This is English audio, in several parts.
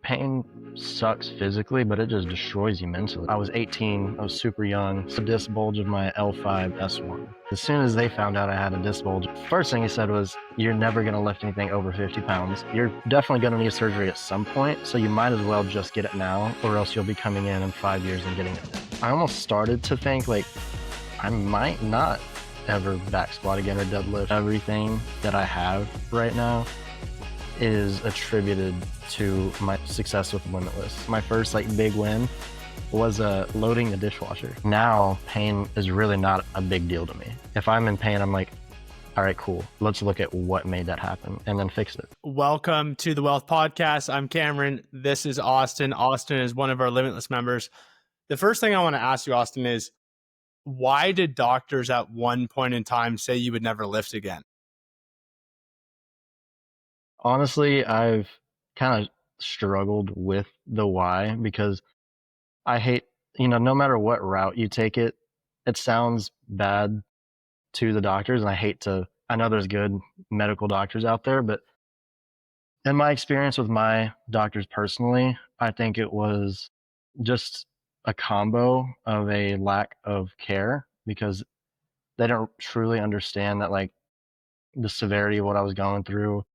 pain sucks physically, but it just destroys you mentally. I was 18, I was super young. It's a disc bulge of my L5-S1. As soon as they found out I had a disc bulge, first thing he said was, you're never gonna lift anything over 50 pounds. You're definitely gonna need surgery at some point, so you might as well just get it now, or else you'll be coming in 5 years and getting it. I almost started to think like, I might not ever back squat again or deadlift. Everything that I have right now is attributed to my success with Limitless. My first big win was loading the dishwasher. Now pain is really not a big deal to me. If I'm in pain, I'm like, all right, cool. Let's look at what made that happen and then fix it. Welcome to the Wealth Podcast. I'm Cameron. This is Austin. Austin is one of our Limitless members. The first thing I want to ask you, Austin, is why did doctors at one point in time say you would never lift again? Honestly, I've kind of struggled with the why, because I hate, no matter what route you take it, it sounds bad to the doctors. And I know there's good medical doctors out there, but in my experience with my doctors personally, I think it was just a combo of a lack of care, because they don't truly understand that the severity of what I was going through.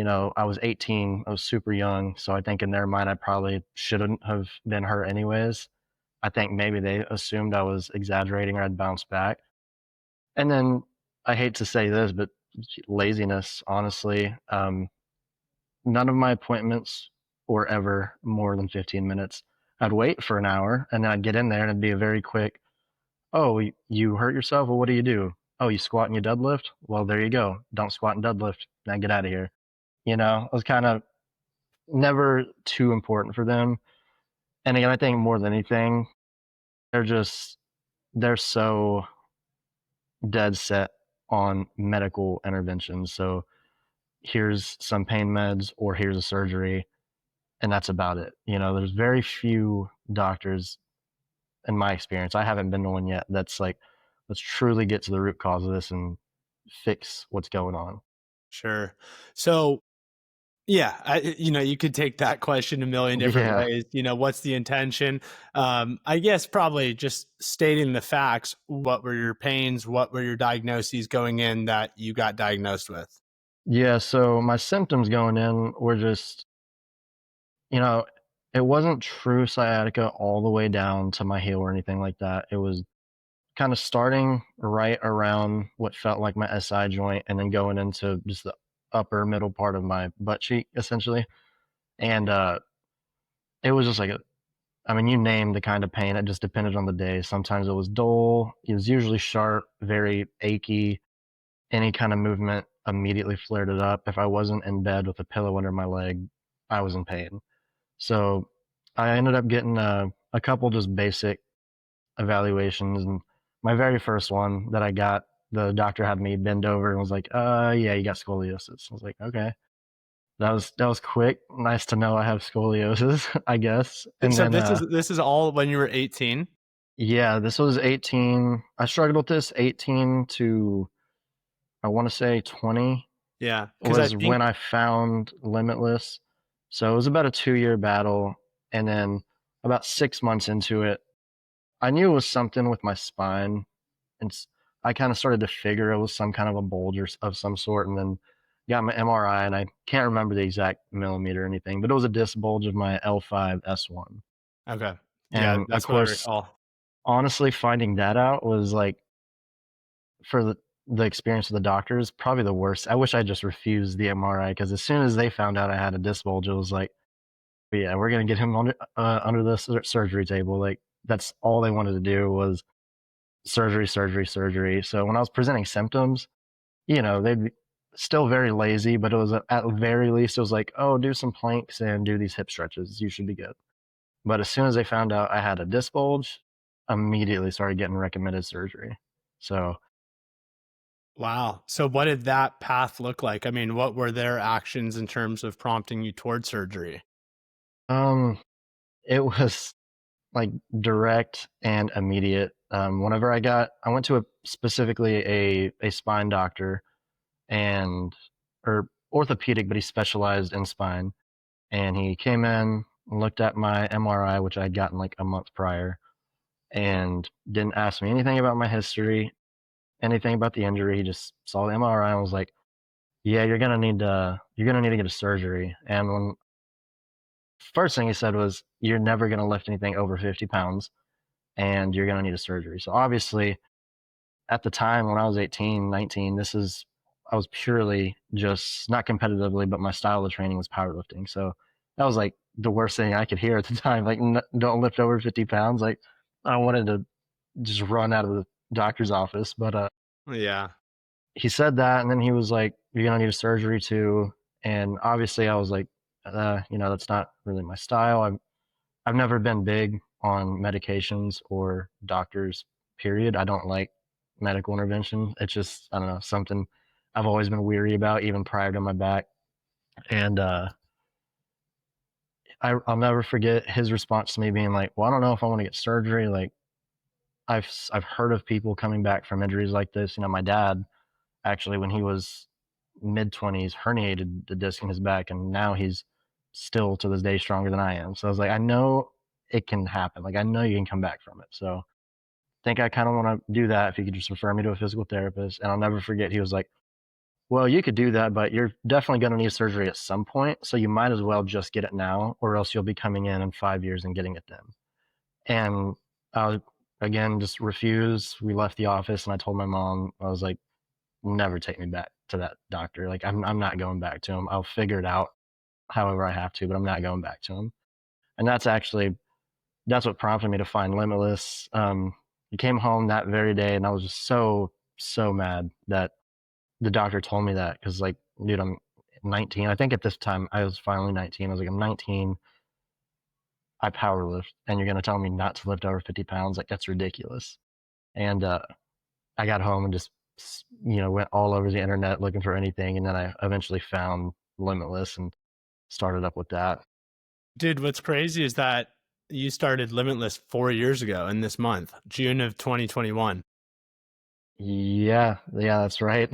I was 18, I was super young. So I think in their mind, I probably shouldn't have been hurt anyways. I think maybe they assumed I was exaggerating or I'd bounce back. And then I hate to say this, but laziness, honestly. None of my appointments were ever more than 15 minutes. I'd wait for an hour and then I'd get in there and it'd be a very quick, oh, you hurt yourself? Well, what do you do? Oh, you squat and you deadlift? Well, there you go. Don't squat and deadlift. Now get out of here. It was kind of never too important for them. And again, I think more than anything, they're so dead set on medical interventions. So here's some pain meds or here's a surgery, and that's about it. There's very few doctors, in my experience, I haven't been to one yet, that's like, let's truly get to the root cause of this and fix what's going on. Sure. So yeah, you could take that question a million different ways. What's the intention? I guess probably just stating the facts. What were your pains? What were your diagnoses going in that you got diagnosed with? Yeah, so my symptoms going in were just, it wasn't true sciatica all the way down to my heel or anything like that. It was kind of starting right around what felt like my SI joint and then going into just the upper middle part of my butt cheek, essentially. And it was just you name the kind of pain. It just depended on the day. Sometimes it was dull. It was usually sharp, very achy. Any kind of movement immediately flared it up. If I wasn't in bed with a pillow under my leg, I was in pain. So I ended up getting a couple just basic evaluations. And my very first one that I got, the doctor had me bend over and was like, yeah, you got scoliosis. I was like, okay. That was quick. Nice to know I have scoliosis, I guess. And so then this is all when you were 18? Yeah, this was 18. I struggled with this 18 to, I want to say 20. Yeah, was when I found Limitless. So it was about a 2-year battle. And then about 6 months into it, I knew it was something with my spine. And I kind of started to figure it was some kind of a bulge of some sort. And then got my MRI, and I can't remember the exact millimeter or anything, but it was a disc bulge of my L5-S1. Okay. And Yeah, that's of course, honestly, finding that out was for the experience of the doctors, probably the worst. I wish I just refused the MRI, because as soon as they found out I had a disc bulge, it was like, yeah, we're going to get him under the surgery table. That's all they wanted to do was surgery, surgery, surgery. So when I was presenting symptoms, they'd be still very lazy, but it was at the very least, it was like, oh, do some planks and do these hip stretches. You should be good. But as soon as they found out I had a disc bulge, immediately started getting recommended surgery. So wow. So what did that path look like? I mean, what were their actions in terms of prompting you towards surgery? it was direct and immediate. Whenever I went to specifically a spine doctor or orthopedic, but he specialized in spine. And he came in, looked at my MRI, which I had gotten like a month prior, and didn't ask me anything about my history, anything about the injury. He just saw the MRI and was like, "Yeah, you're gonna need to get a surgery." And when first thing he said was, "You're never gonna lift anything over 50 pounds, and you're gonna need a surgery." So obviously, at the time when I was 18, 19, I was purely just not competitively, but my style of training was powerlifting. So that was like the worst thing I could hear at the time. Like, don't lift over 50 pounds. Like, I wanted to just run out of the doctor's office. But Yeah. he said that, and then he was like, "You're gonna need a surgery too." And obviously, I was like, that's not really my style. I've never been big on medications or doctors, period. I don't like medical intervention. It's just, I don't know, something I've always been weary about, even prior to my back. And I'll never forget his response to me being like, "Well, I don't know if I want to get surgery. Like, I've heard of people coming back from injuries like this. My dad actually, when he was mid 20s, herniated the disc in his back, and now he's still to this day stronger than I am. So I was like, I know it can happen. Like, I know you can come back from it. So I think I kind of want to do that if you could just refer me to a physical therapist." And I'll never forget, he was like, "Well, you could do that, but you're definitely going to need surgery at some point. So you might as well just get it now, or else you'll be coming in 5 years and getting it then." And I, again, just refused. We left the office, and I told my mom, I was like, "Never take me back to that doctor. Like, I'm not going back to him. I'll figure it out however I have to, but I'm not going back to him." And that's what prompted me to find Limitless. He came home that very day, and I was just so mad that the doctor told me that, because, like, dude, I'm 19. I think at this time I was finally 19. I was like, "I'm 19. I power lift, and you're gonna tell me not to lift over 50 pounds? Like, that's ridiculous." And I got home and just went all over the internet looking for anything, and then I eventually found Limitless and started up with that. Dude, what's crazy is that you started Limitless 4 years ago in this month, June of 2021. Yeah, yeah, that's right.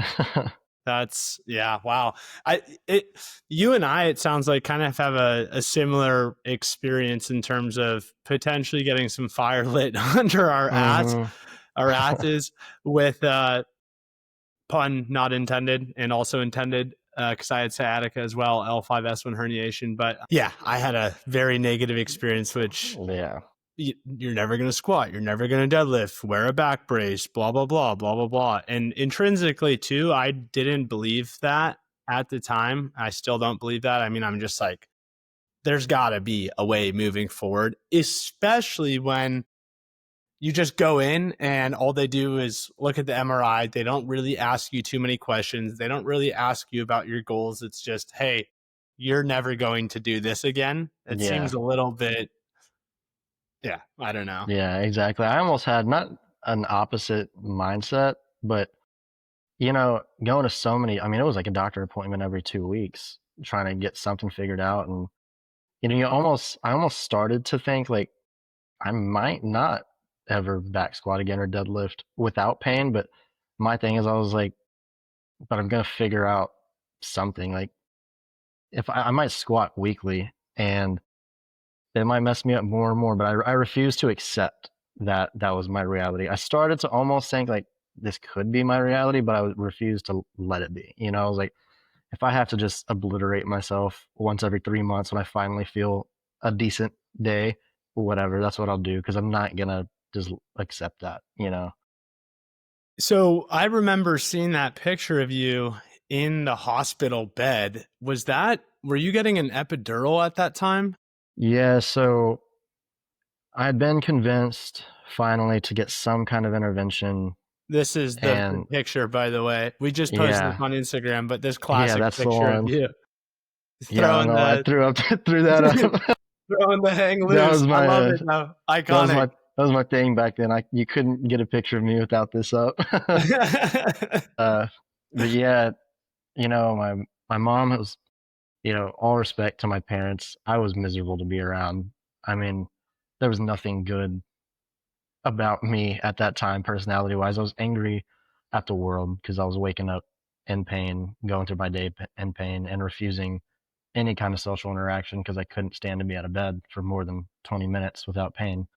That's yeah, wow. I it You and I, it sounds like, kind of have a similar experience in terms of potentially getting some fire lit under Hmm. our asses with pun not intended and also intended, because I had sciatica as well, L5S1 herniation. But yeah, I had a very negative experience, which Yeah, you're never going to squat, you're never going to deadlift, wear a back brace, blah blah blah blah blah blah. And intrinsically too, I didn't believe that at the time. I still don't believe that. I mean, I'm just like, there's got to be a way moving forward, especially when you just go in and all they do is look at the MRI. They don't really ask you too many questions. They don't really ask you about your goals. It's just, hey, you're never going to do this again. It yeah, seems a little bit, yeah, I don't know. yeah, exactly. I almost had not an opposite mindset, but going to so many, I mean, it was like a doctor appointment every 2 weeks trying to get something figured out. And, I almost started to think like I might not ever back squat again or deadlift without pain. But my thing is, I was like, but I'm going to figure out something. Like, if I might squat weekly, and it might mess me up more and more, but I refuse to accept that that was my reality. I started to almost think like this could be my reality, but I refused to let it be. I was like, if I have to just obliterate myself once every 3 months when I finally feel a decent day, whatever, that's what I'll do, because I'm not gonna just accept that. So I remember seeing that picture of you in the hospital bed. Were you getting an epidural at that time? Yeah, so I had been convinced finally to get some kind of intervention, This is the and picture, by the way. We just posted this yeah, on Instagram, but this yeah, classic that's the picture of one. you Yeah, I don't throwing know. I the threw up threw that up. throwing the hang That loose. was I my love it though. that was my Iconic. that was my thing back then. You couldn't get a picture of me without this up. uh, but yeah, my mom was, all respect to my parents, I was miserable to be around. I mean, there was nothing good about me at that time, personality wise. I was angry at the world because I was waking up in pain, going through my day in pain, and refusing any kind of social interaction because I couldn't stand to be out of bed for more than 20 minutes without pain.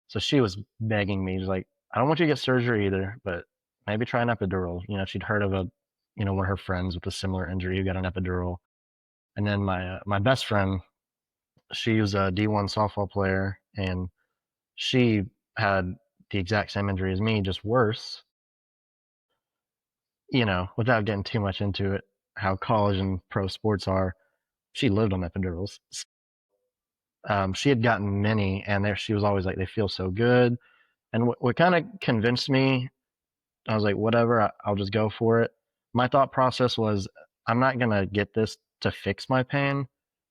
So she was begging me, she's like, I don't want you to get surgery either, but maybe try an epidural. You know, she'd heard of one of her friends with a similar injury who got an epidural. And then my best friend, she was a D1 softball player, and she had the exact same injury as me, just worse. Without getting too much into it, how college and pro sports are, she lived on epidurals. She had gotten many, and there she was always like, they feel so good. And what kind of convinced me, I was like, whatever, I'll just go for it. My thought process was, I'm not going to get this to fix my pain.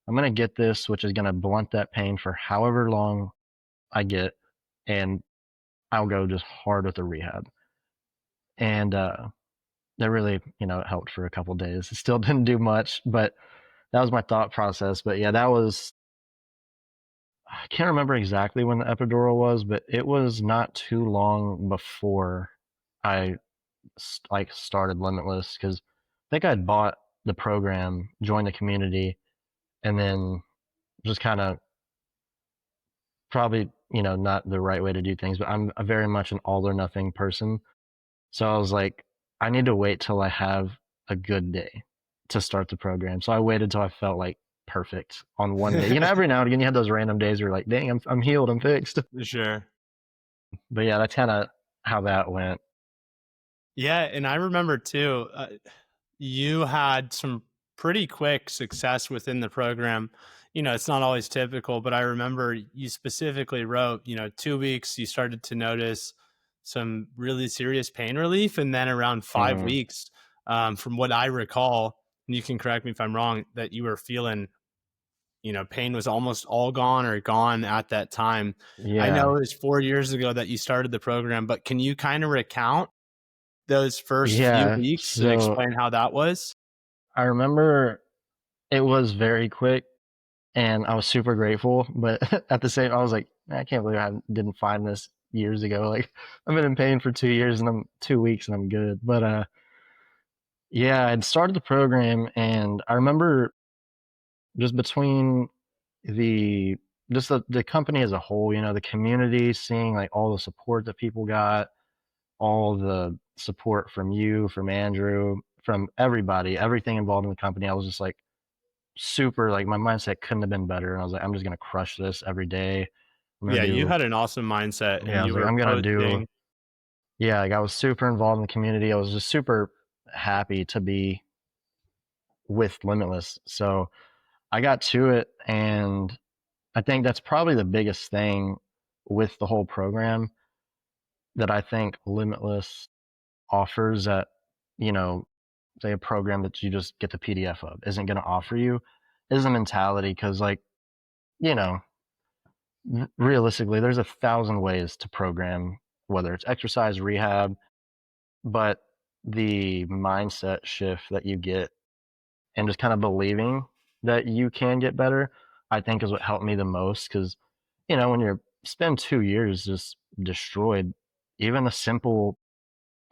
I'm going to get this, which is going to blunt that pain for however long I get, and I'll go just hard with the rehab. And that really, it helped for a couple days. It still didn't do much, but that was my thought process. But yeah, I can't remember exactly when the epidural was, but it was not too long before I like started Limitless, because I think I'd bought the program, joined the community, and then just kind of probably, not the right way to do things, but I'm a very much an all or nothing person. So I was like, I need to wait till I have a good day to start the program. So I waited till I felt like perfect on one day. Every now and again you have those random days where you're like, dang, I'm healed, I'm fixed. Sure. But yeah, that's kind of how that went. Yeah, and I remember too, you had some pretty quick success within the program. It's not always typical, but I remember you specifically wrote, 2 weeks, you started to notice some really serious pain relief. And then around 5 weeks, from what I recall, and you can correct me if I'm wrong, that you were feeling, pain was almost all gone or gone at that time. I Yeah. know it was 4 years ago that you started the program, but can you kind of recount those first few Yeah. weeks and So explain how that was? I remember it was very quick, and I was super grateful. But at the same, I was like, I can't believe I didn't find this years ago. Like, I've been in pain for 2 years, and I'm 2 weeks and I'm good. But yeah, I'd started the program, and I remember just between the just the company as a whole, the community, seeing like all the support that people got, all the support from you, from Andrew, from everybody, everything involved in the company. I was just like super, like, my mindset couldn't have been better. And I was like, I'm just gonna crush this every day. I'm gonna Yeah, you do had an awesome mindset Yeah, and I was you like, were I'm gonna do posting. yeah, like I was super involved in the community. I was just super happy to be with Limitless. So I got to it, and I think that's probably the biggest thing with the whole program that I think Limitless offers that, you know, say a program that you just get the PDF of isn't going to offer you, is a mentality. Because, like, you know, realistically, there's 1,000 ways to program, whether it's exercise, rehab, but the mindset shift that you get and just kind of believing that you can get better, I think is what helped me the most. Because, when you spend 2 years just destroyed, even a simple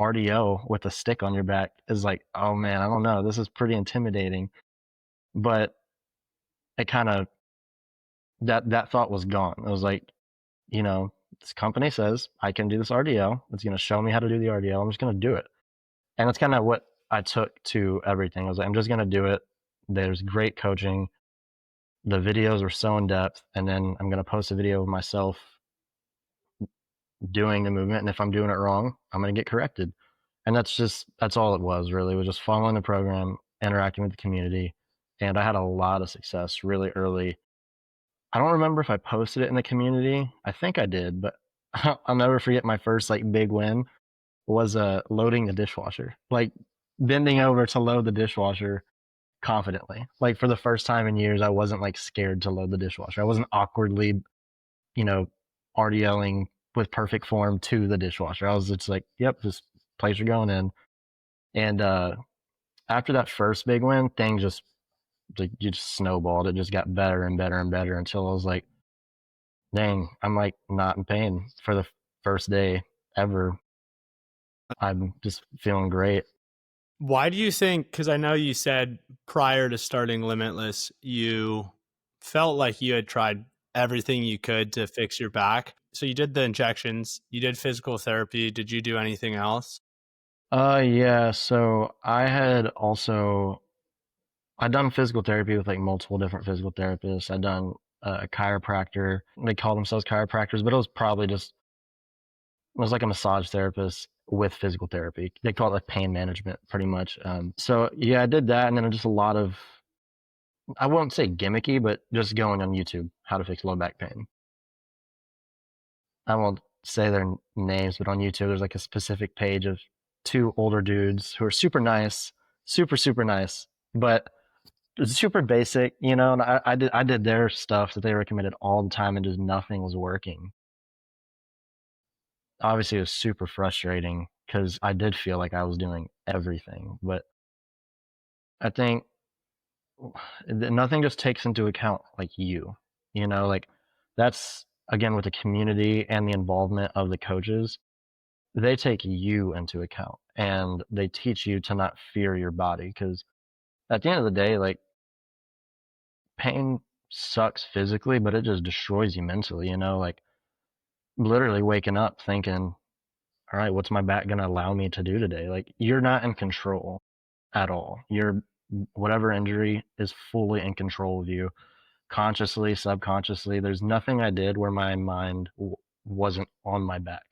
RDO with a stick on your back is like, oh man, I don't know, this is pretty intimidating. But it kind of, that thought was gone. It was like, you know, this company says I can do this RDO. It's going to show me how to do the RDO. I'm just going to do it. And that's kind of what I took to everything. I was like, I'm just going to do it. There's great coaching. The videos are so in depth. And then I'm going to post a video of myself doing the movement. And if I'm doing it wrong, I'm going to get corrected. And that's all it was really. It was just following the program, interacting with the community. And I had a lot of success really early. I don't remember if I posted it in the community. I think I did, but I'll never forget my first like big win was loading the dishwasher. Like, bending over to load the dishwasher confidently. Like, for the first time in years, I wasn't like scared to load the dishwasher. I wasn't awkwardly, you know, RDLing with perfect form to the dishwasher. I was just like, yep, this place are going in. And after that first big win, things just like, you just snowballed. It just got better and better and better until I was like, dang, I'm like not in pain for the first day ever. I'm just feeling great. Why do you think, because I know you said prior to starting Limitless, you felt like you had tried everything you could to fix your back. So you did the injections, you did physical therapy. Did you do anything else? Yeah, so I'd done physical therapy with like multiple different physical therapists. I'd done a chiropractor. They call themselves chiropractors, but it was like a massage therapist with physical therapy. They call it like pain management pretty much. So yeah, I did that, and then just a lot of, I won't say gimmicky, but just going on YouTube, how to fix low back pain. I won't say their names, but on YouTube, there's like a specific page of two older dudes who are super nice, super nice, but it's super basic, you know. And I did their stuff that they recommended all the time, and just nothing was working. Obviously, it was super frustrating because I did feel like I was doing everything, but I think nothing just takes into account like you know, like that's again with the community and the involvement of the coaches. They take you into account and they teach you to not fear your body because at the end of the day, like pain sucks physically, but it just destroys you mentally, you know, like literally waking up thinking, all right, what's my back going to allow me to do today? Like you're not in control at all. You're whatever injury is fully in control of you, consciously, subconsciously. There's nothing I did where my mind wasn't on my back.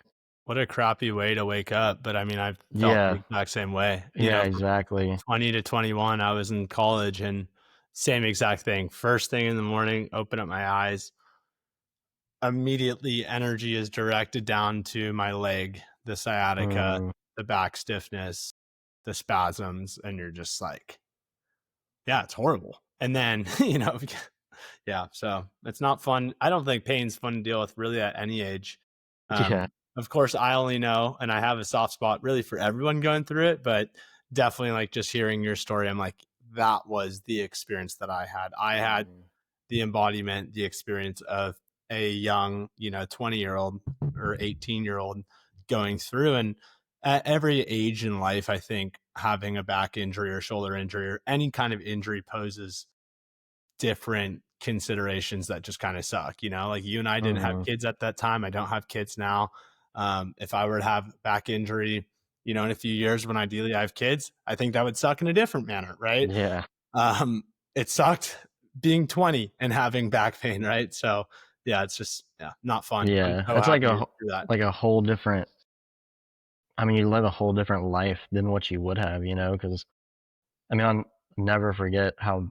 What a crappy way to wake up. But I mean, I felt the Yeah, exact same way. You yeah, know, from exactly. 20 to 21, I was in college and same exact thing. First thing in the morning, open up my eyes, immediately energy is directed down to my leg, the sciatica, Mm, the back stiffness, the spasms, and you're just like, yeah, it's horrible. And then, yeah, so it's not fun. I don't think pain's fun to deal with really at any age. yeah, Of course, I only know, and I have a soft spot really for everyone going through it, but definitely like just hearing your story, I'm like, that was the experience that I had. I had mm, the embodiment, the experience of a young, 20-year-old or 18-year-old going through. And at every age in life, I think having a back injury or shoulder injury or any kind of injury poses different considerations that just kind of suck, like you and I didn't have mm, kids at that time. I don't have kids now. If I were to have back injury, in a few years when ideally I have kids, I think that would suck in a different manner, right? yeah, It sucked being 20 and having back pain, right? So yeah, it's just not fun. I'm yeah. so It's like happy you're through that. like a whole different. I mean, you live a whole different life than what you would have, you know. Because I mean, I'll never forget how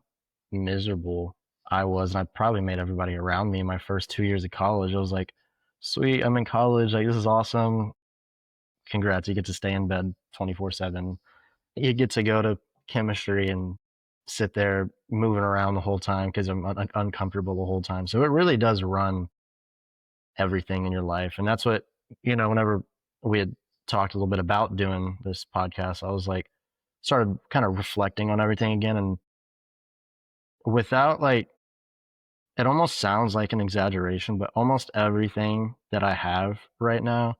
miserable I was, and I probably made everybody around me my first 2 years of college. I was like, sweet, I'm in college. Like, this is awesome. Congrats, you get to stay in bed 24/7. You get to go to chemistry and sit there moving around the whole time because I'm uncomfortable the whole time. So it really does run everything in your life. And that's what, whenever we had talked a little bit about doing this podcast, I was like, started kind of reflecting on everything again. And without like, it almost sounds like an exaggeration, but almost everything that I have right now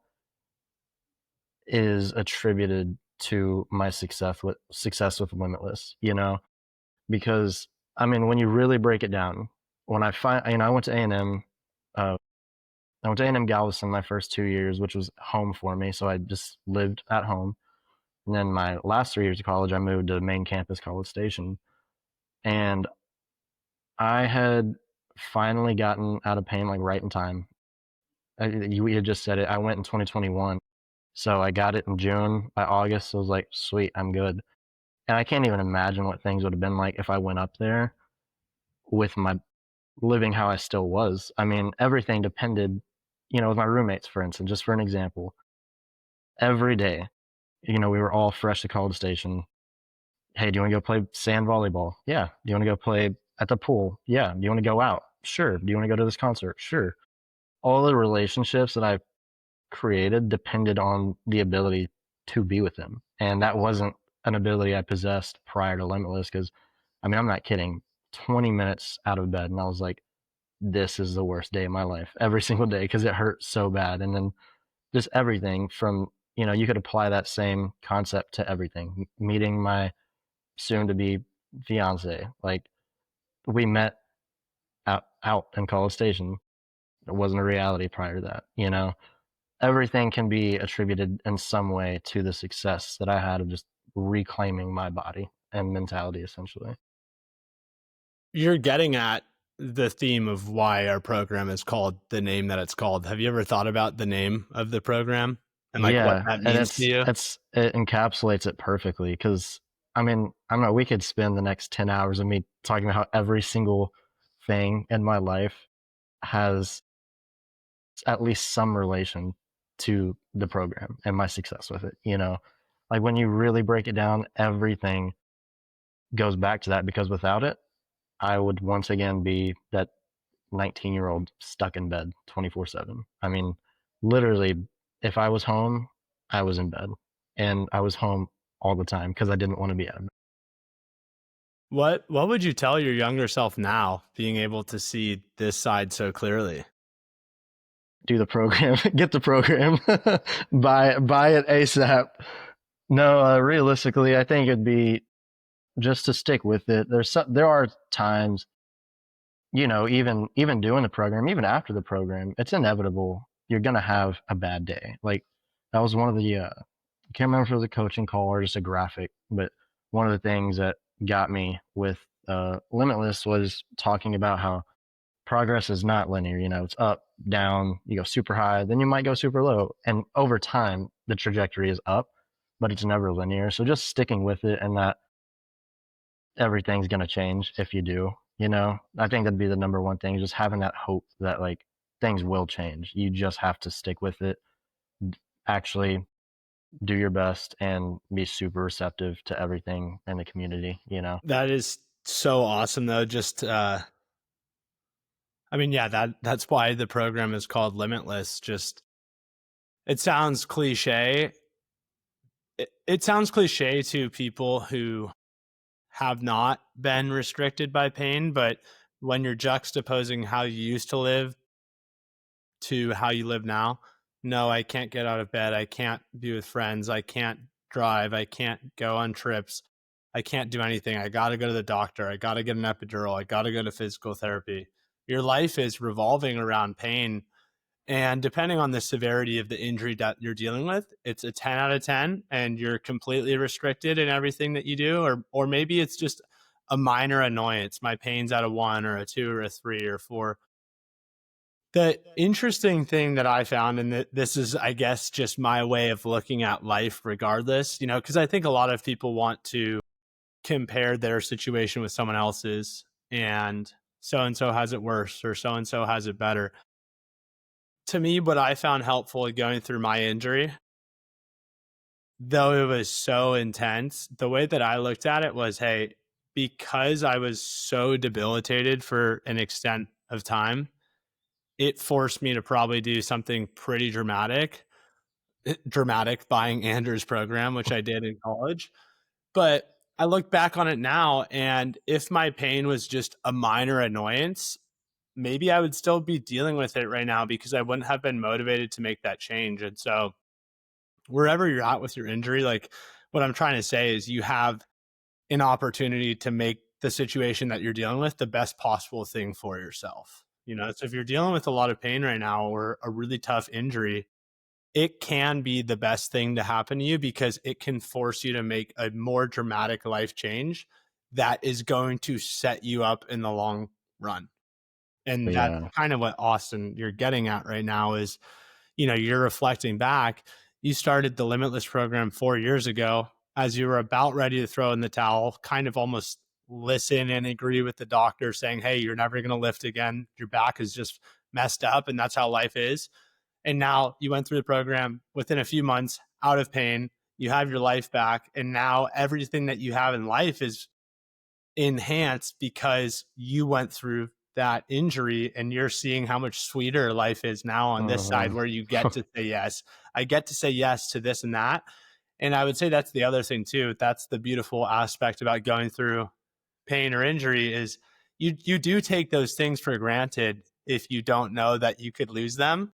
is attributed to my success with Limitless, because I mean, when you really break it down, when I went to A&M, I went to A&M Galveston my first 2 years, which was home for me. So I just lived at home. And then my last 3 years of college, I moved to main campus, College Station. And I had finally gotten out of pain like right in time. You had just said it. I went in 2021. So I got it in June. By August, I was like, sweet, I'm good. And I can't even imagine what things would have been like if I went up there with my living how I still was. I mean, everything depended, with my roommates, for instance, just for an example. Every day, we were all fresh to College Station. Hey, do you want to go play sand volleyball? Yeah. Do you want to go play at the pool? Yeah. Do you want to go out? Sure. Do you want to go to this concert? Sure. All the relationships that I created depended on the ability to be with them. And that wasn't an ability I possessed prior to Limitless because, I mean, I'm not kidding. 20 minutes out of bed, and I was like, this is the worst day of my life every single day because it hurt so bad. And then just everything from you could apply that same concept to everything. Meeting my soon to be fiance, like we met out in College Station. It wasn't a reality prior to that. Everything can be attributed in some way to the success that I had of just reclaiming my body and mentality essentially. You're getting at the theme of why our program is called the name that it's called. Have you ever thought about the name of the program and like what Yeah, that and means to it's you? it's it encapsulates it perfectly because I mean, I don't know, we could spend the next 10 hours of me talking about how every single thing in my life has at least some relation to the program and my success with it. Like when you really break it down, everything goes back to that because without it, I would once again be that 19-year-old stuck in bed 24/7. I mean, literally, if I was home, I was in bed, and I was home all the time because I didn't want to be out of bed. What would you tell your younger self now, being able to see this side so clearly? Do the program, get the program, buy it ASAP. No, realistically, I think it'd be just to stick with it. There are times, even doing the program, even after the program, it's inevitable you're gonna have a bad day. Like that was one of the I can't remember if it was a coaching call or just a graphic, but one of the things that got me with Limitless was talking about how progress is not linear. It's up, down, you go super high, then you might go super low. And over time, the trajectory is up, but it's never linear. So just sticking with it and that everything's going to change if you do. I think that'd be the number one thing, just having that hope that like things will change. You just have to stick with it, actually do your best and be super receptive to everything in the community. That is so awesome though. Just I mean, yeah, that's why the program is called Limitless. Just it sounds cliche. It sounds cliche to people who have not been restricted by pain, but when you're juxtaposing how you used to live to how you live now, no, I can't get out of bed. I can't be with friends. I can't drive. I can't go on trips. I can't do anything. I got to go to the doctor. I got to get an epidural. I got to go to physical therapy. Your life is revolving around pain. And depending on the severity of the injury that you're dealing with, it's a 10 out of 10 and you're completely restricted in everything that you do. Or maybe it's just a minor annoyance. My pain's at a 1 or a 2 or a 3 or 4. The interesting thing that I found, and this is, I guess, just my way of looking at life regardless, because I think a lot of people want to compare their situation with someone else's and so has it worse or so and so has it better. To me, what I found helpful going through my injury, though it was so intense, the way that I looked at it was, hey, because I was so debilitated for an extent of time, it forced me to probably do something pretty dramatic, buying Andrew's program, which I did in college. But I look back on it now, and if my pain was just a minor annoyance, maybe I would still be dealing with it right now because I wouldn't have been motivated to make that change. And so, wherever you're at with your injury, like what I'm trying to say is you have an opportunity to make the situation that you're dealing with the best possible thing for yourself. So if you're dealing with a lot of pain right now or a really tough injury, it can be the best thing to happen to you because it can force you to make a more dramatic life change that is going to set you up in the long run. And But that's yeah. kind of what Austin you're getting at right now is, you're reflecting back. You started the Limitless program 4 years ago as you were about ready to throw in the towel, kind of almost listen and agree with the doctor saying, hey, you're never going to lift again. Your back is just messed up and that's how life is. And now you went through the program within a few months, out of pain, you have your life back. And now everything that you have in life is enhanced because you went through that injury and you're seeing how much sweeter life is now on this side Mhm. where you get to say yes. I get to say yes to this and that. And I would say that's the other thing too. That's the beautiful aspect about going through pain or injury is you do take those things for granted if you don't know that you could lose them.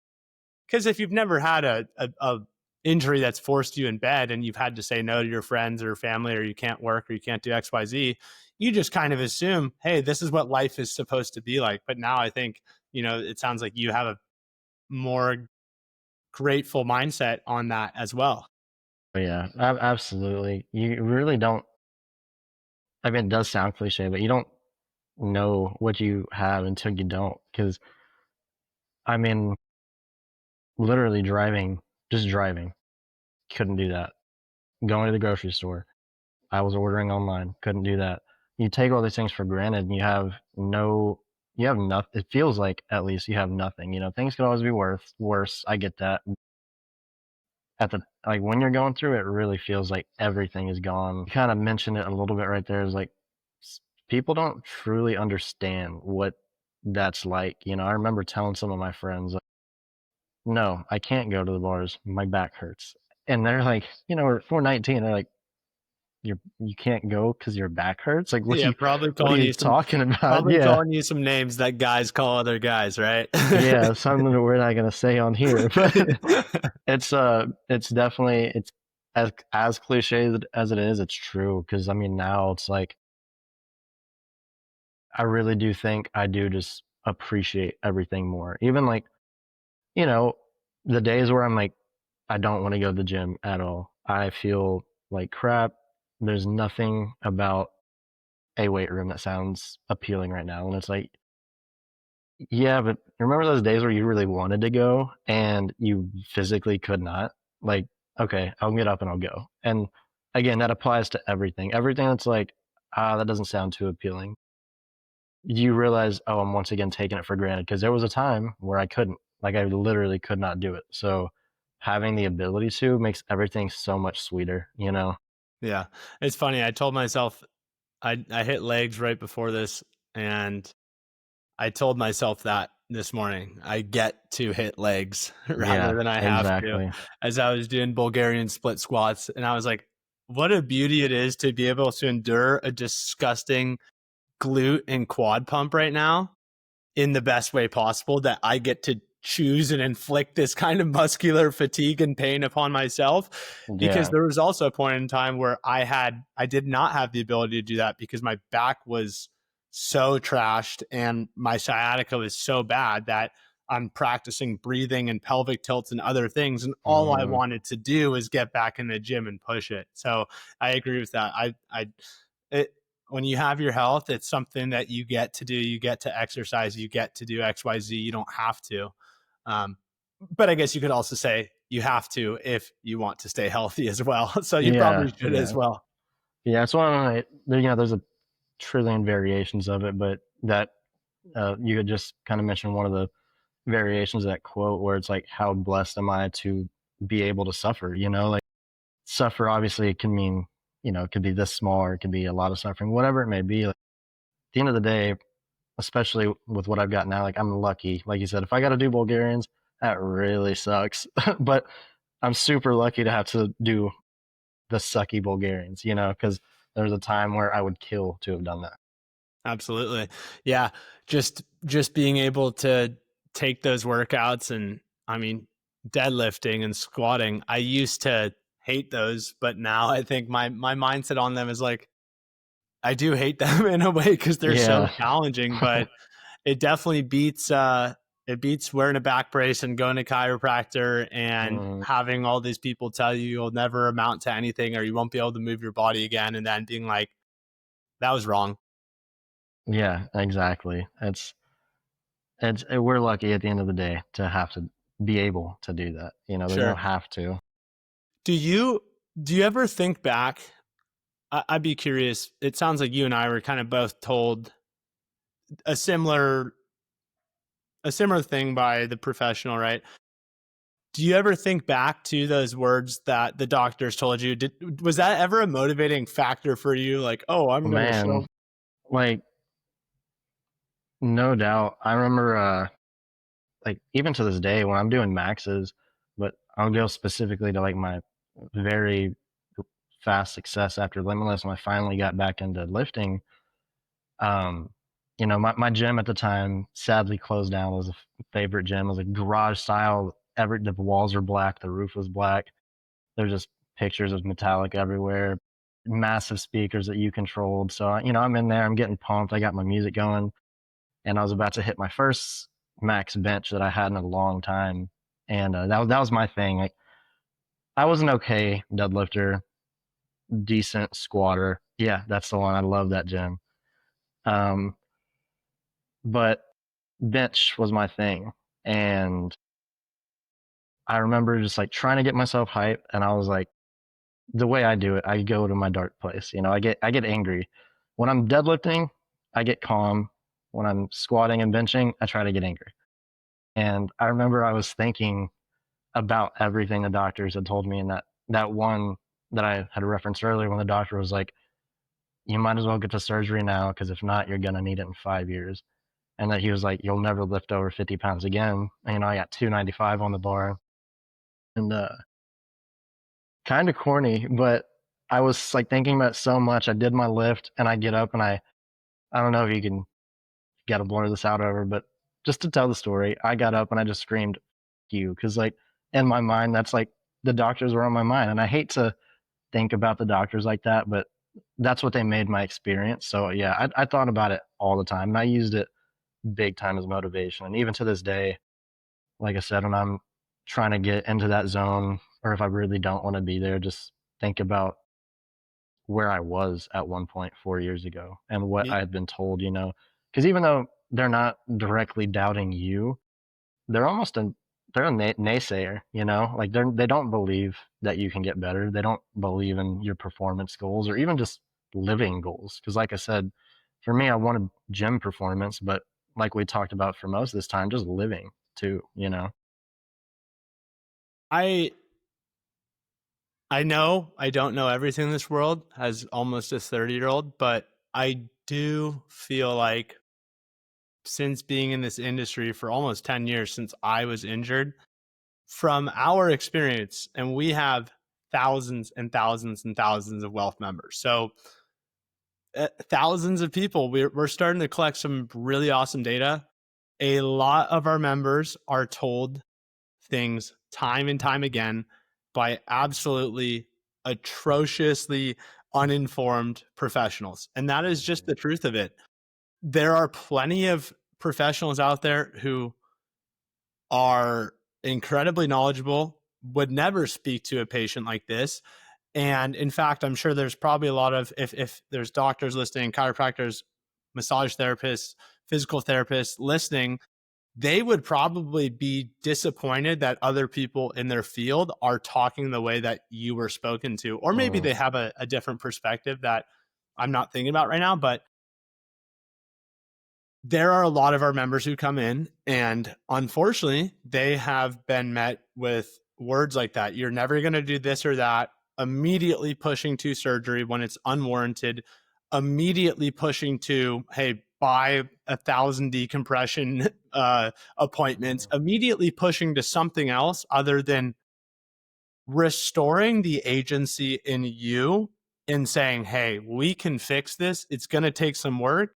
Because if you've never had a injury that's forced you in bed and you've had to say no to your friends or family, or you can't work or you can't do XYZ, you just kind of assume, hey, this is what life is supposed to be like. But now I think, it sounds like you have a more grateful mindset on that as well. But yeah, absolutely. You really don't. I mean, it does sound cliche, but you don't know what you have until you don't. Because I mean, literally just driving, couldn't do that. Going to the grocery store, I was ordering online, couldn't do that. You take all these things for granted, and you have nothing. It feels like at least you have nothing. Things could always be worse. I get that. At the like when you're going through it, really feels like everything is gone. You kind of mentioned it a little bit right there. Is like people don't truly understand what that's like. I remember telling some of my friends, like, "No, I can't go to the bars. My back hurts." And they're like, we're 19. They're like, you can't go because your back hurts. Like, Yeah, what are you talking about? probably Yeah, calling you some names that guys call other guys, right? yeah, something that we're not gonna say on here, but it's definitely it's as cliche as it is. It's true because I mean now it's like I really do think I do just appreciate everything more. Even like you know the days where I'm like I don't want to go to the gym at all. I feel like crap. There's nothing about a weight room that sounds appealing right now, and it's like yeah, but remember those days where you really wanted to go and you physically could not? Like, okay, I'll get up and I'll go. And again, that applies to everything. Everything that's like, that doesn't sound too appealing. You realize, oh, I'm once again taking it for granted because there was a time where I couldn't. Like, I literally could not do it. So having the ability to makes everything so much sweeter? Yeah. It's funny. I told myself I hit legs right before this, and I told myself that this morning. I get to hit legs rather Yeah, than I have to, exactly. as I was doing Bulgarian split squats. And I was like, what a beauty it is to be able to endure a disgusting glute and quad pump right now in the best way possible, that I get to choose and inflict this kind of muscular fatigue and pain upon myself. Because Yeah. there was also a point in time where I did not have the ability to do that because my back was so trashed and my sciatica was so bad that I'm practicing breathing and pelvic tilts and other things, and all I Mm, wanted to do is get back in the gym and push it. So I agree with that. It, when you have your health, it's something that you get to do. You get to exercise. You get to do XYZ. You don't have to. Um, but I guess you could also say you have to if you want to stay healthy as well. So you yeah, probably should yeah. as well. Yeah, it's one of there's a trillion variations of it, but that you had just kind of mentioned one of the variations of that quote where it's like, how blessed am I to be able to suffer? Like suffer obviously it can mean, it could be this small or it could be a lot of suffering, whatever it may be. Like, at the end of the day, especially with what I've got now, like I'm lucky. Like you said, if I got to do Bulgarians, that really sucks. But I'm super lucky to have to do the sucky Bulgarians, because there was a time where I would kill to have done that. Absolutely. Yeah. Just being able to take those workouts, and I mean, deadlifting and squatting, I used to hate those, but now I think my mindset on them is like, I do hate them in a way because they're so Yeah. challenging, but it definitely beats wearing a back brace and going to chiropractor and Mm, having all these people tell you you'll never amount to anything or you won't be able to move your body again, and then being like, that was wrong. yeah, exactly. We're lucky at the end of the day to have to be able to do that. We don't Sure. have to. Do you do you ever think back? I'd be curious. It sounds like you and I were kind of both told a similar a similar thing by the professional, right? Do you ever think back to those words that the doctors told you? Was that ever a motivating factor for you? Like, oh, I'm gonna Man, show. like no doubt. I remember like even to this day when I'm doing maxes, but I'll go specifically to like my very fast success after Limitless when I finally got back into lifting. Um, my gym at the time sadly closed down. It was a favorite gym. It was a garage style. The walls were black, the roof was black. There's just pictures of Metallica everywhere, massive speakers that you controlled. So, I'm in there, I'm getting pumped. I got my music going, and I was about to hit my first max bench that I had in a long time. And that was my thing. Like, I was an okay deadlifter, decent squatter. Yeah, that's the one. I love that gym. Um, but bench was my thing. And I remember just like trying to get myself hyped, and I was like, the way I do it, I go to my dark place. I get angry. When I'm deadlifting, I get calm. When I'm squatting and benching, I try to get angry. And I remember I was thinking about everything the doctors had told me, and that one that I had referenced earlier when the doctor was like, you might as well get to surgery now because if not, you're gonna need it in 5 years. And that he was like, you'll never lift over 50 pounds again. And, I got 295 on the bar, and kind of corny, but I was like thinking about it so much. I did my lift, and I get up, and I don't know if you can got to blur this out over, but just to tell the story, I got up and I just screamed you because like in my mind that's like the doctors were on my mind, and I hate to think about the doctors like that, but that's what they made my experience. So yeah, I thought about it all the time, and I used it big time as motivation. And even to this day, like I said, when I'm trying to get into that zone, or if I really don't want to be there, just think about where I was at one point 4 years ago and what Me I had been told, because even though they're not directly doubting you, they're almost they're a naysayer, like they don't believe that you can get better. They don't believe in your performance goals or even just living goals. Because like I said, for me, I wanted gym performance, but like we talked about for most of this time, just living too. I I know I don't know everything in this world as almost a 30-year-old, but I do feel like since being in this industry for almost 10 years since I was injured, from our experience, and we have thousands and thousands and thousands of wealth members. So thousands of people, we're starting to collect some really awesome data. A lot of our members are told things time and time again by absolutely atrociously uninformed professionals. And that is just the truth of it. There are plenty of professionals out there who are incredibly knowledgeable, would never speak to a patient like this. And in fact, I'm sure there's probably a lot of, if there's doctors listening, chiropractors, massage therapists, physical therapists listening, they would probably be disappointed that other people in their field are talking the way that you were spoken to. Or maybe Mm, they have a different perspective that I'm not thinking about right now. But there are a lot of our members who come in, and unfortunately, they have been met with words like that. You're never going to do this or that, immediately pushing to surgery when it's unwarranted, immediately pushing to, hey, buy 1,000 decompression appointments, mm, immediately pushing to something else other than restoring the agency in you and saying, hey, we can fix this. It's going to take some work.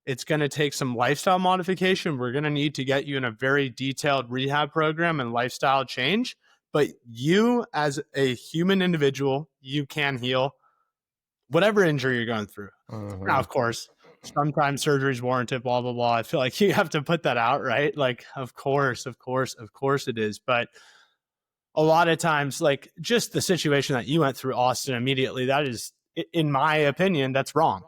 It's going to take some lifestyle modification. We're going to need to get you in a very detailed rehab program and lifestyle change. But you, as a human individual, you can heal whatever injury you're going through. Now, mhm. of course, sometimes surgery is warranted, blah, blah, blah. I feel like you have to put that out, right? Like, of course, of course, of course it is. But a lot of times, like just the situation that you went through, Austin, immediately, that is, in my opinion, that's wrong.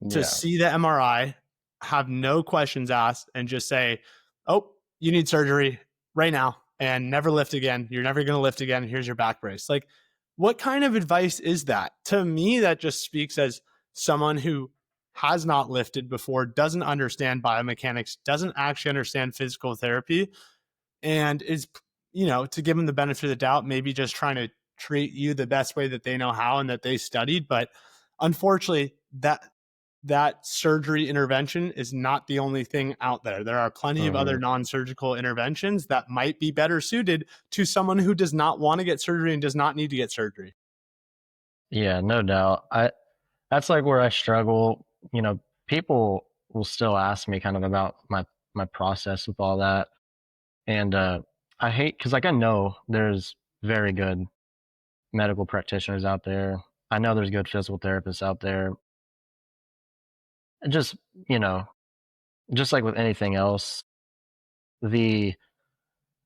To Yeah. see the MRI, have no questions asked, and just say, oh, you need surgery right now and never lift again. You're never going to lift again. Here's your back brace. Like, what kind of advice is that? To me, that just speaks as someone who has not lifted before, doesn't understand biomechanics, doesn't actually understand physical therapy, and is, to give them the benefit of the doubt, maybe just trying to treat you the best way that they know how and that they studied. But unfortunately, that surgery intervention is not the only thing out there. There are plenty of other Mhm. non-surgical interventions that might be better suited to someone who does not want to get surgery and does not need to get surgery. Yeah, no doubt. That's like where I struggle. People will still ask me kind of about my process with all that, and I hate because like I know there's very good medical practitioners out there. I know there's good physical therapists out there. Just, you know, just like with anything else, the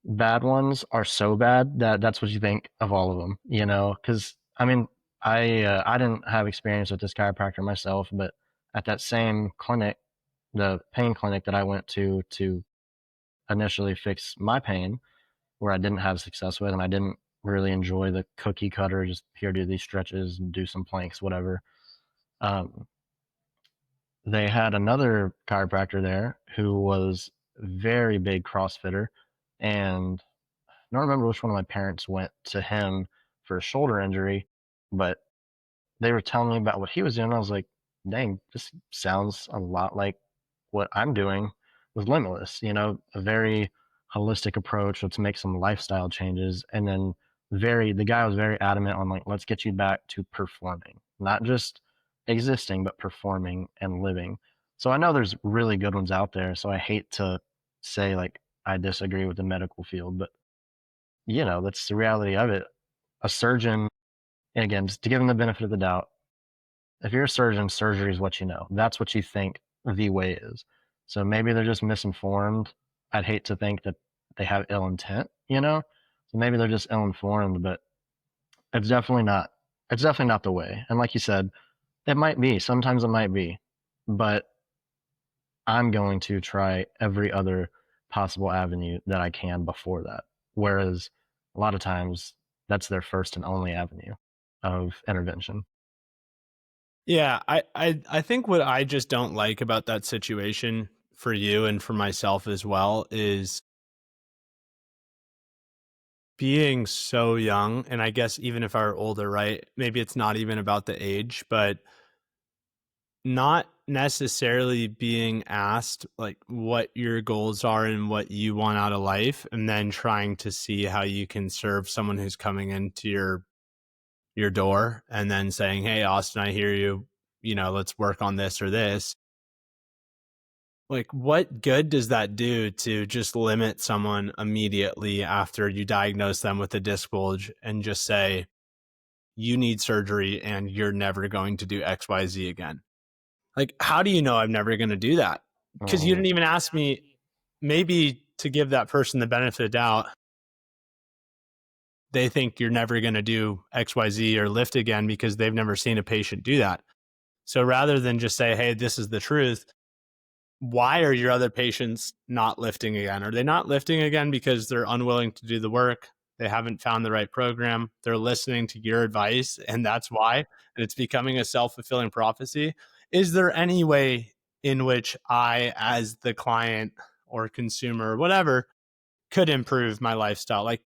bad ones are so bad that that's what you think of all of them, you know? Because I mean, I didn't have experience with this chiropractor myself, but at that same clinic, the pain clinic that I went to initially fix my pain, where I didn't have success with, and I didn't really enjoy the cookie cutter, just here do these stretches and do some planks, whatever. Um, they had another chiropractor there who was very big CrossFitter, and I don't remember which one of my parents went to him for a shoulder injury, but they were telling me about what he was doing. I was like, dang, this sounds a lot like what I'm doing with Limitless, you know, a very holistic approach. Let's make some lifestyle changes. And then the guy was very adamant on like, let's get you back to performing, not just existing, but performing and living. So I know there's really good ones out there. So I hate to say like I disagree with the medical field, but you know, that's the reality of it. A surgeon, and again, just to give them the benefit of the doubt, if you're a surgeon, surgery is what you know. That's what you think the way is. So maybe they're just misinformed. I'd hate to think that they have ill intent, you know? So maybe they're just ill informed, but it's definitely not it's definitely not the way. And like you said, it might be. Sometimes it might be. But I'm going to try every other possible avenue that I can before that. Whereas a lot of times that's their first and only avenue of intervention. Yeah, I think what I just don't like about that situation for you and for myself as well is being so young. And I guess even if I were older, right? Maybe it's not even about the age, but not necessarily being asked like what your goals are and what you want out of life, and then trying to see how you can serve someone who's coming into your door and then saying, "Hey, Austin, I hear you. You know, let's work on this or this." Like, what good does that do to just limit someone immediately after you diagnose them with a disc bulge and just say, you need surgery and you're never going to do XYZ again? Like, how do you know I'm never going to do that? Because you Mm, didn't even ask me, maybe to give that person the benefit of doubt, they think you're never going to do XYZ or lift again because they've never seen a patient do that. So rather than just say, hey, this is the truth, why are your other patients not lifting again? Are they not lifting again because they're unwilling to do the work? They haven't found the right program. They're listening to your advice, and that's why. And it's becoming a self fulfilling prophecy. Is there any way in which I, as the client or consumer or whatever, could improve my lifestyle? Like,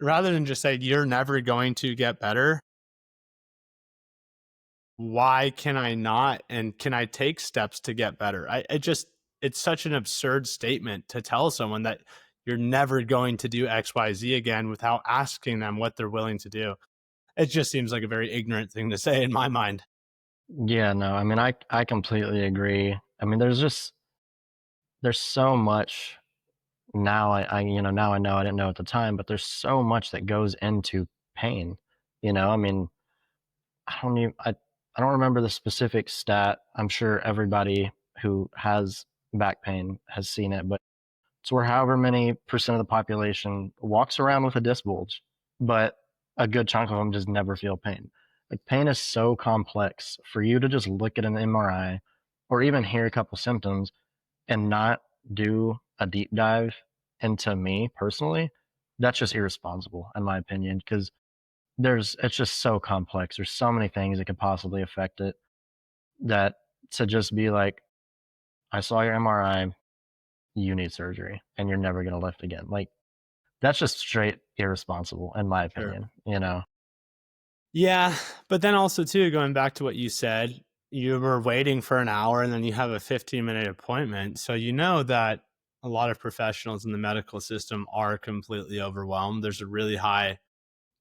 rather than just say, you're never going to get better, why can I not? And can I take steps to get better? It's such an absurd statement to tell someone that you're never going to do XYZ again without asking them what they're willing to do. It just seems like a very ignorant thing to say in my mind. yeah, no, I mean, I completely agree. I mean, there's so much now. You know, now I know I didn't know at the time, but there's so much that goes into pain. You know, I mean, I don't remember the specific stat. I'm sure everybody who has back pain has seen it, but it's where however many percent of the population walks around with a disc bulge, but a good chunk of them just never feel pain. Like pain is so complex for you to just look at an MRI or even hear a couple symptoms and not do a deep dive into me personally. That's just irresponsible in my opinion because it's just so complex. There's so many things that could possibly affect it that to just be like, I saw your MRI, you need surgery and you're never going to lift again. Like that's just straight irresponsible in my Sure. opinion, you know? Yeah. But then also, too, going back to what you said, you were waiting for an hour and then you have a 15-minute appointment. So you know that a lot of professionals in the medical system are completely overwhelmed. There's a really high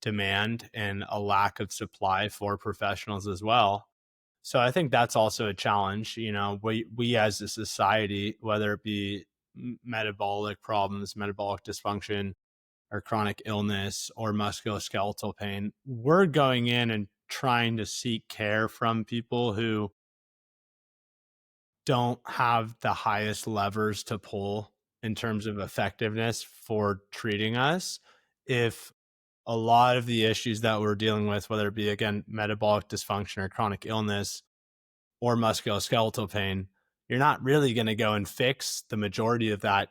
demand and a lack of supply for professionals as well. So I think that's also a challenge. You know, we as a society, whether it be metabolic problems, metabolic dysfunction, or chronic illness or musculoskeletal pain, we're going in and trying to seek care from people who don't have the highest levers to pull in terms of effectiveness for treating us. If a lot of the issues that we're dealing with, whether it be, again, metabolic dysfunction or chronic illness or musculoskeletal pain, you're not really going to go and fix the majority of that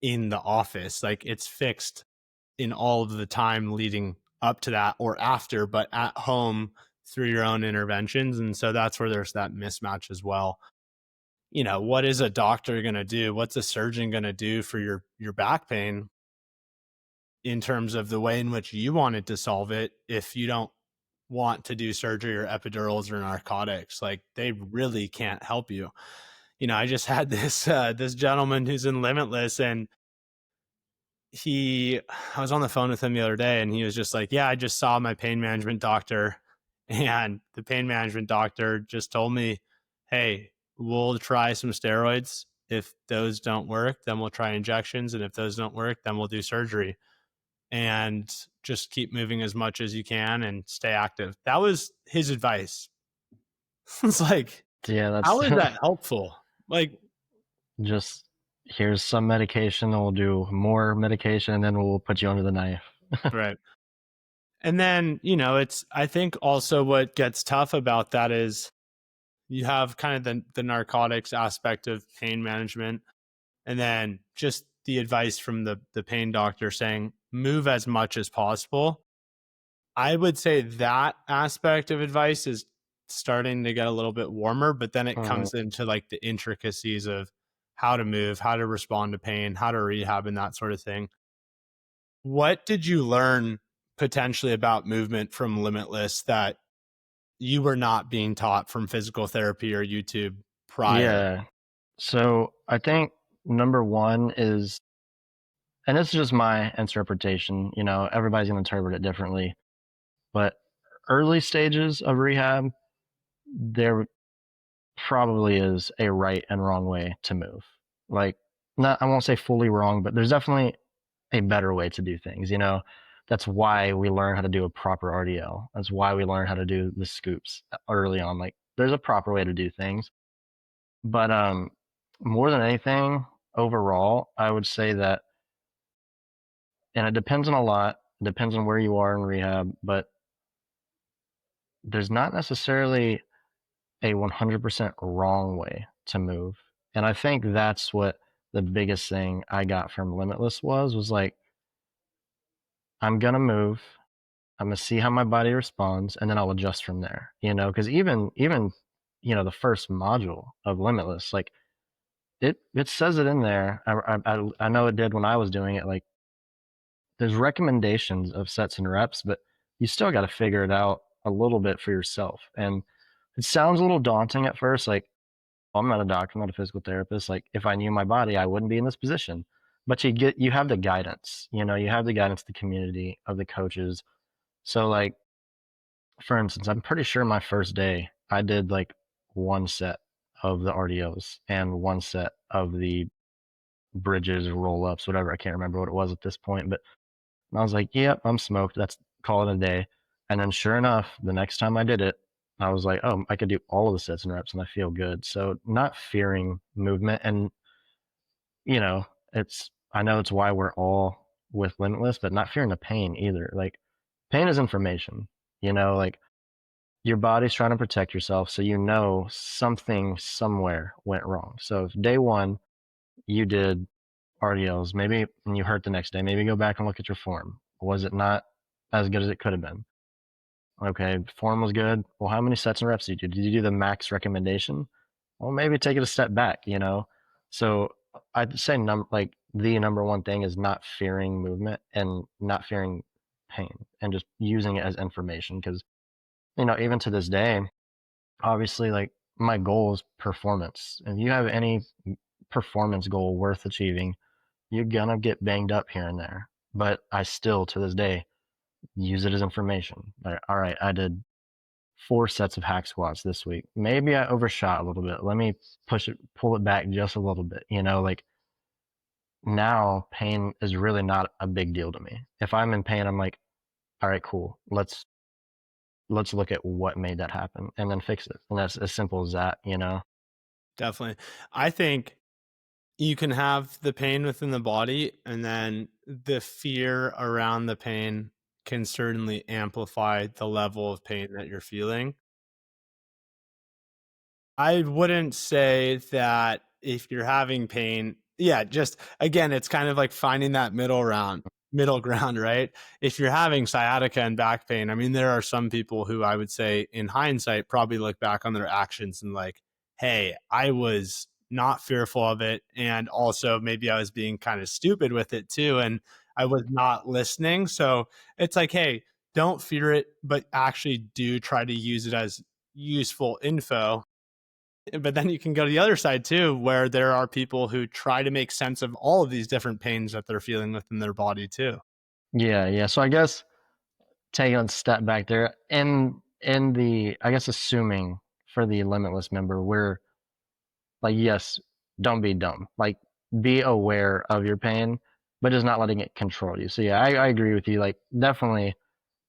in the office. Like, it's fixed in all of the time leading up to that or after, but at home through your own interventions. And so that's where there's that mismatch as well. You know, what is a doctor going to do? What's a surgeon going to do for your back pain in terms of the way in which you wanted to solve it if you don't want to do surgery or epidurals or narcotics? Like, they really can't help you. You know, I just had this gentleman who's in Limitless, and I was on the phone with him the other day, and he was just like, yeah, I just saw my pain management doctor, and the pain management doctor just told me, hey, we'll try some steroids. If those don't work, then we'll try injections. And if those don't work, then we'll do surgery, and just keep moving as much as you can and stay active. That was his advice. It's like, Yeah, that's how is that helpful? Like, just here's some medication, and we'll do more medication, and then we'll put you under the knife. right. And then, you know, I think also what gets tough about that is you have kind of the narcotics aspect of pain management, and then just the advice from the pain doctor saying move as much as possible. I would say that aspect of advice is starting to get a little bit warmer, but then it Mhm. comes into like the intricacies of how to move, how to respond to pain, how to rehab, and that sort of thing. What did you learn potentially about movement from Limitless that you were not being taught from physical therapy or YouTube prior? Yeah. So I think number one is, and this is just my interpretation, everybody's going to interpret it differently, but early stages of rehab, there probably is a right and wrong way to move. Like, not, I won't say fully wrong, but there's definitely a better way to do things. That's why we learn how to do a proper RDL. That's why we learn how to do the scoops early on. Like, there's a proper way to do things. But more than anything, overall, I would say that, and it depends on a lot. It depends on where you are in rehab, but there's not necessarily a 100% wrong way to move. And I think that's what the biggest thing I got from Limitless was like, I'm gonna move. I'm gonna see how my body responds, and then I'll adjust from there. Because even the first module of Limitless, like it says it in there. I know it did when I was doing it. Like, there's recommendations of sets and reps, but you still got to figure it out a little bit for yourself. And it sounds a little daunting at first. Like, well, I'm not a doctor, I'm not a physical therapist. Like, if I knew my body, I wouldn't be in this position. But you have the guidance. You have the guidance, the community of the coaches. So, like, for instance, I'm pretty sure my first day I did like one set of the RDOs and one set of the bridges, roll ups, whatever. I can't remember what it was at this point, but I was like, yep, I'm smoked. That's call it a day. And then sure enough, the next time I did it, I was like, oh, I could do all of the sets and reps and I feel good. So not fearing movement. And, you know, I know it's why we're all with Limitless, but not fearing the pain either. Like, pain is information, like your body's trying to protect yourself. So, something somewhere went wrong. So if day one you did RDLs, maybe, and you hurt the next day, maybe go back and look at your form. Was it not as good as it could have been? Okay, form was good. Well, how many sets and reps did you do? Did you do the max recommendation? Well, maybe take it a step back. So I'd say like the number one thing is not fearing movement and not fearing pain and just using it as information. Because, even to this day, obviously, like, my goal is performance. If you have any performance goal worth achieving, you're gonna get banged up here and there. But I still, to this day, use it as information. Like, all right, I did 4 sets of hack squats this week. Maybe I overshot a little bit. Let me pull it back just a little bit. Like, now pain is really not a big deal to me. If I'm in pain, I'm like, all right, cool. Let's look at what made that happen and then fix it. And that's as simple as that, you know? Definitely. I think you can have the pain within the body, and then the fear around the pain can certainly amplify the level of pain that you're feeling. I wouldn't say that if you're having pain, yeah, just again, it's kind of like finding that middle ground, right? If you're having sciatica and back pain, I mean, there are some people who I would say in hindsight probably look back on their actions and like, hey, I was not fearful of it. And also maybe I was being kind of stupid with it too. And I was not listening. So it's like, hey, don't fear it, but actually do try to use it as useful info. But then you can go to the other side too, where there are people who try to make sense of all of these different pains that they're feeling within their body too. Yeah, yeah. So I guess taking a step back there, in the I guess assuming for the limitless member, we're like, yes, don't be dumb. Like, be aware of your pain, but just not letting it control you. So yeah, I agree with you. Like, definitely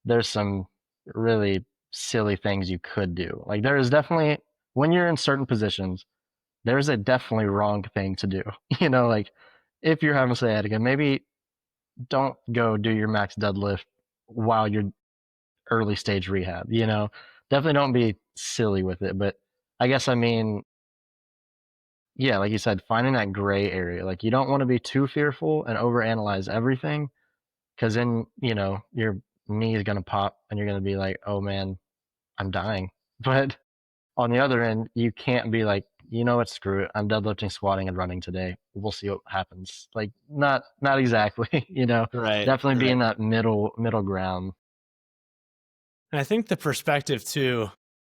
there's some really silly things you could do. Like, there is definitely, when you're in certain positions, there's a definitely wrong thing to do. You know, like if you're having sciatica, maybe don't go do your max deadlift while you're early stage rehab, you know? Definitely don't be silly with it. But I guess I mean, yeah, like you said, finding that gray area. Like you don't want to be too fearful and overanalyze everything because then, you know, your knee is gonna pop and you're gonna be like, oh man, I'm dying. But on the other end, you can't be like, you know what, screw it. I'm deadlifting, squatting, and running today. We'll see what happens. Like not exactly, you know. Right. Definitely be Right. in that middle ground. And I think the perspective too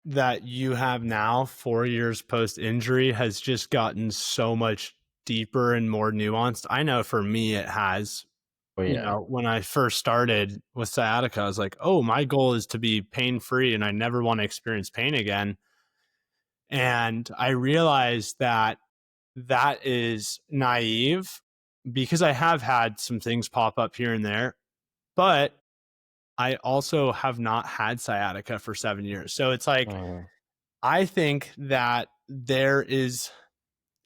that you have now, 4 years post injury, has just gotten so much deeper and more nuanced. I know for me, it has. Oh You yeah. know, when I first started with sciatica, I was like, oh, my goal is to be pain free and I never want to experience pain again. And I realized that that is naive because I have had some things pop up here and there, but I also have not had sciatica for 7 years. So it's like, Mhm. I think that there is,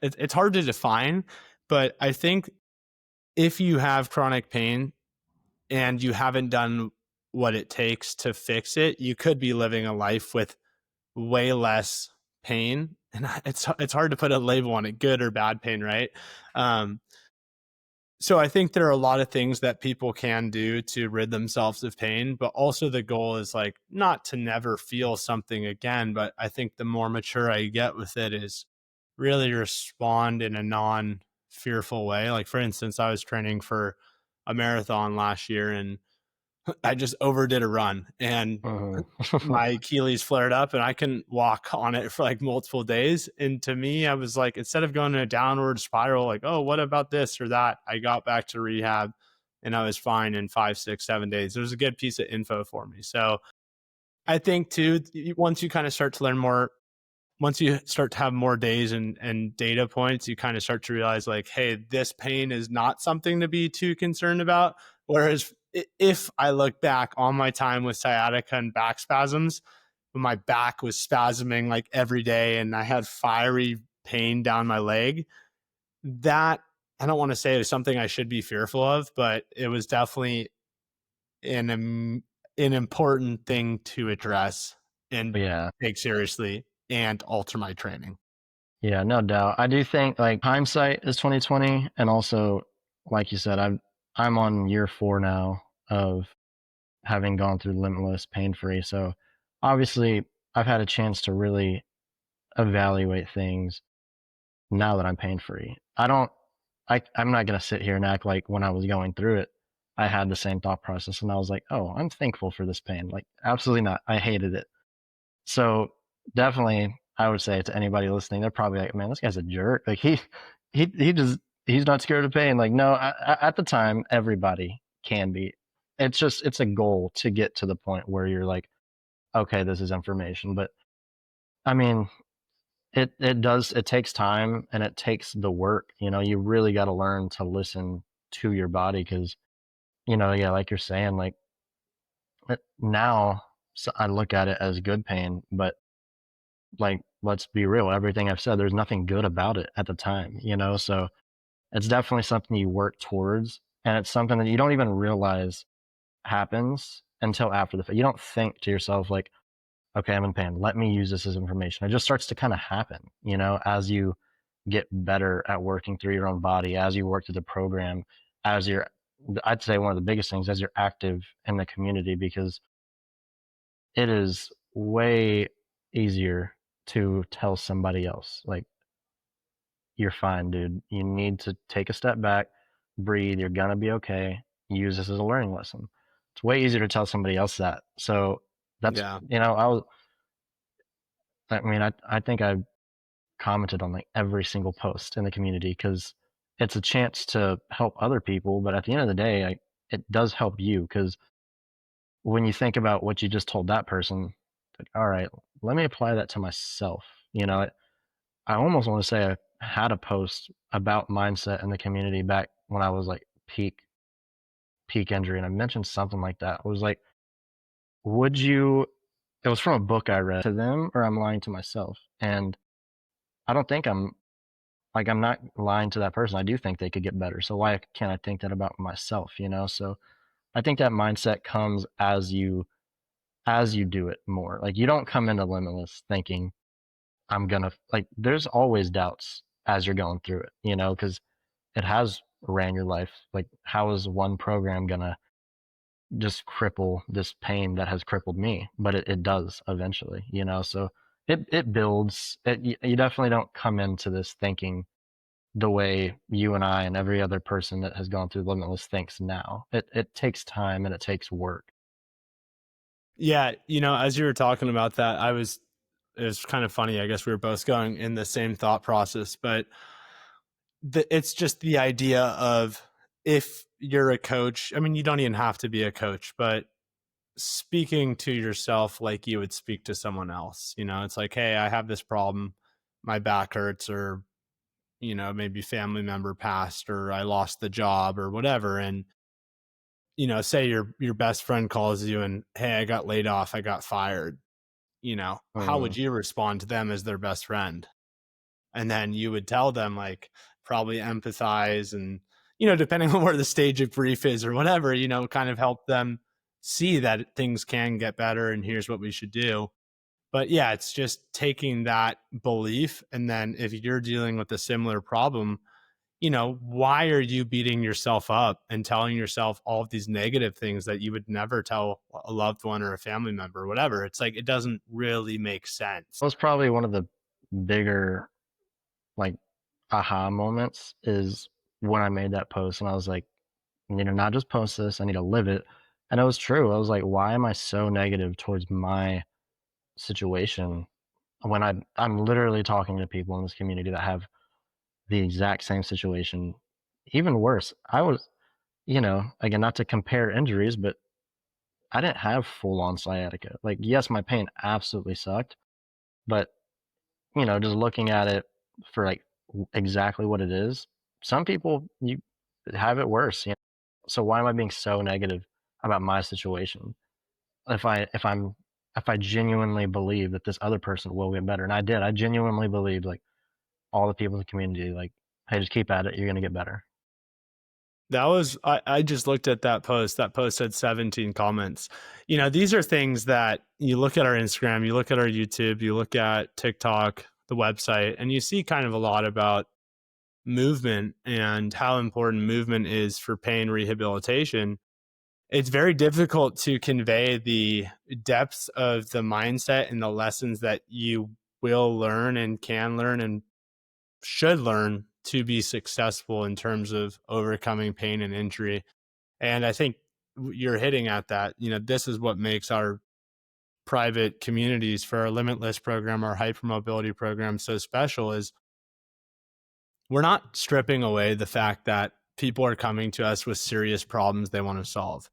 it's hard to define, but I think if you have chronic pain and you haven't done what it takes to fix it, you could be living a life with way less pain. And it's hard to put a label on it, good or bad pain, right? Um, so I think there are a lot of things that people can do to rid themselves of pain, but also the goal is like not to never feel something again. But I think the more mature I get with it is really respond in a non fearful way. Like for instance, I was training for a marathon last year and I just overdid a run and Mhm. my Achilles flared up and I couldn't walk on it for like multiple days. And to me, I was like, instead of going in a downward spiral, like, oh, what about this or that? I got back to rehab and I was fine in 5, 6, 7 days. It was a good piece of info for me. So I think too, once you kind of start to learn more, once you start to have more days and data points, you kind of start to realize like, hey, this pain is not something to be too concerned about. Whereas if I look back on my time with sciatica and back spasms, when my back was spasming like every day and I had fiery pain down my leg, that I don't want to say it was something I should be fearful of, but it was definitely an important thing to address and Yeah. take seriously and alter my training. Yeah, no doubt. I do think like hindsight is 2020, and also like you said, I'm on year 4 now of having gone through Limitless pain free. So obviously I've had a chance to really evaluate things now that I'm pain free. I'm not gonna sit here and act like when I was going through it, I had the same thought process and I was like, oh, I'm thankful for this pain. Like absolutely not. I hated it. So definitely I would say to anybody listening, they're probably like, man, this guy's a jerk. Like he just he's not scared of pain. Like no, at the time everybody can be. It's a goal to get to the point where you're like, okay, this is information. But I mean, it does, it takes time and it takes the work. You really got to learn to listen to your body because, yeah, like you're saying, like now, so I look at it as good pain, but like, let's be real, everything I've said, there's nothing good about it at the time. So it's definitely something you work towards, and it's something that you don't even realize happens until after the fact. You don't think to yourself like, okay, I'm in pain. Let me use this as information. It just starts to kind of happen, as you get better at working through your own body, as you work through the program, as you're, I'd say one of the biggest things, as you're active in the community, because it is way easier to tell somebody else, like, you're fine, dude. You need to take a step back, breathe. You're going to be okay. Use this as a learning lesson. It's way easier to tell somebody else that. So that's, Yeah. I think I commented on like every single post in the community because it's a chance to help other people. But at the end of the day, it does help you because when you think about what you just told that person, like, all right, let me apply that to myself. I almost want to say I had a post about mindset in the community back when I was like peak injury, and I mentioned something like that. I was like, would you? It was from a book I read to them, or I'm lying to myself, and I don't think I'm not lying to that person. I do think they could get better. So why can't I think that about myself? So I think that mindset comes as you do it more. Like you don't come into Limitless thinking I'm gonna like. There's always doubts as you're going through it, because it has ran your life. Like, how is one program gonna just cripple this pain that has crippled me? But it does eventually. So it builds. You definitely don't come into this thinking the way you and I and every other person that has gone through Limitless thinks now. It takes time and it takes work. Yeah, as you were talking about that, it was kind of funny. I guess we were both going in the same thought process, but it's just the idea of if you're a coach, I mean, you don't even have to be a coach, but speaking to yourself like you would speak to someone else, it's like, hey, I have this problem, my back hurts, or, maybe family member passed, or I lost the job or whatever. And, say your best friend calls you and, hey, I got laid off, I got fired, how Mm. would you respond to them as their best friend? And then you would tell them, like, probably empathize and, depending on where the stage of grief is or whatever, kind of help them see that things can get better and here's what we should do. But yeah, it's just taking that belief, and then if you're dealing with a similar problem, why are you beating yourself up and telling yourself all of these negative things that you would never tell a loved one or a family member or whatever? It's like, it doesn't really make sense. That was probably one of the bigger, like, aha moments is when I made that post and I was like, I need to not just post this, I need to live it. And it was true. I was like, why am I so negative towards my situation when I'm literally talking to people in this community that have the exact same situation, even worse. I was, again, not to compare injuries, but I didn't have full on sciatica. Like, yes, my pain absolutely sucked, but, just looking at it for like exactly what it is, some people, you have it worse. So why am I being so negative about my situation? If I genuinely believe that this other person will get better, and I did, I genuinely believed like all the people in the community, like, hey, just keep at it, you're gonna get better. I just looked at that post. That post had 17 comments. These are things that you look at our Instagram, you look at our YouTube, you look at TikTok, the website, and you see kind of a lot about movement and how important movement is for pain rehabilitation. It's very difficult to convey the depths of the mindset and the lessons that you will learn and can learn and should learn to be successful in terms of overcoming pain and injury. And I think you're hitting at that. This is what makes our private communities for our Limitless program, our hypermobility program so special is we're not stripping away the fact that people are coming to us with serious problems they want to solve.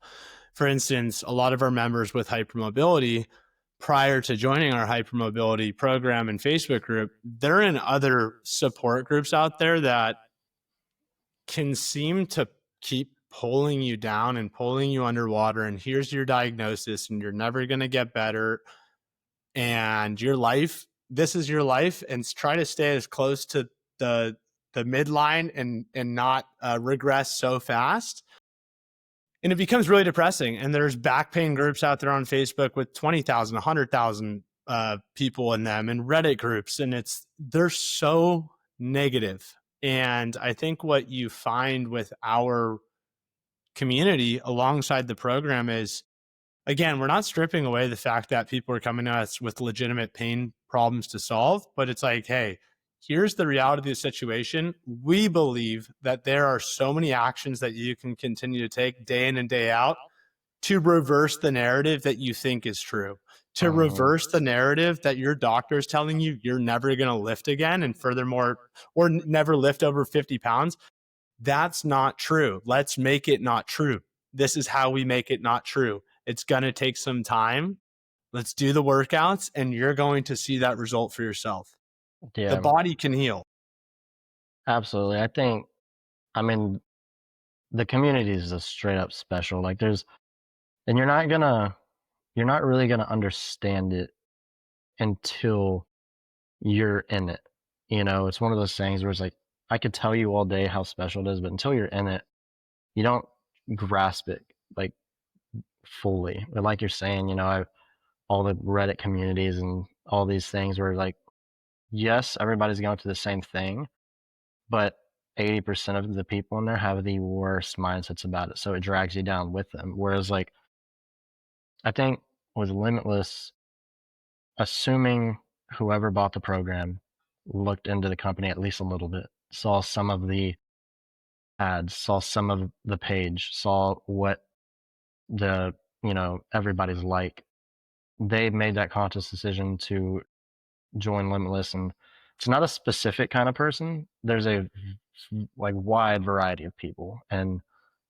For instance, a lot of our members with hypermobility, prior to joining our hypermobility program and Facebook group, they're in other support groups out there that can seem to keep pulling you down and pulling you underwater. And here's your diagnosis, and you're never going to get better. And your life, this is your life, and try to stay as close to the midline and not regress so fast. And it becomes really depressing. And there's back pain groups out there on Facebook with 20,000, 100,000 people in them, and Reddit groups. And they're so negative. And I think what you find with our community alongside the program is, again, we're not stripping away the fact that people are coming to us with legitimate pain problems to solve, but it's like, hey, here's the reality of the situation. We believe that there are so many actions that you can continue to take day in and day out to reverse the narrative that you think is true, to reverse the narrative that your doctor is telling you you're never going to lift again. And furthermore, or never lift over 50 pounds. That's not true. Let's make it not true. This is how we make it not true. It's going to take some time. Let's do the workouts, and you're going to see that result for yourself. The Yeah, body can heal. absolutely. I mean, the community is just straight up special. Like and you're not really gonna understand it until you're in it. It's one of those things where it's like, I could tell you all day how special it is, but until you're in it, you don't grasp it like fully. But like you're saying, all the Reddit communities and all these things where like, yes, everybody's going through the same thing, but 80% of the people in there have the worst mindsets about it. So it drags you down with them. Whereas like, I think with Limitless, assuming whoever bought the program looked into the company at least a little bit, saw some of the ads, saw some of the page, saw what the, everybody's like, they made that conscious decision to join Limitless. And it's not a specific kind of person. There's a like wide variety of people in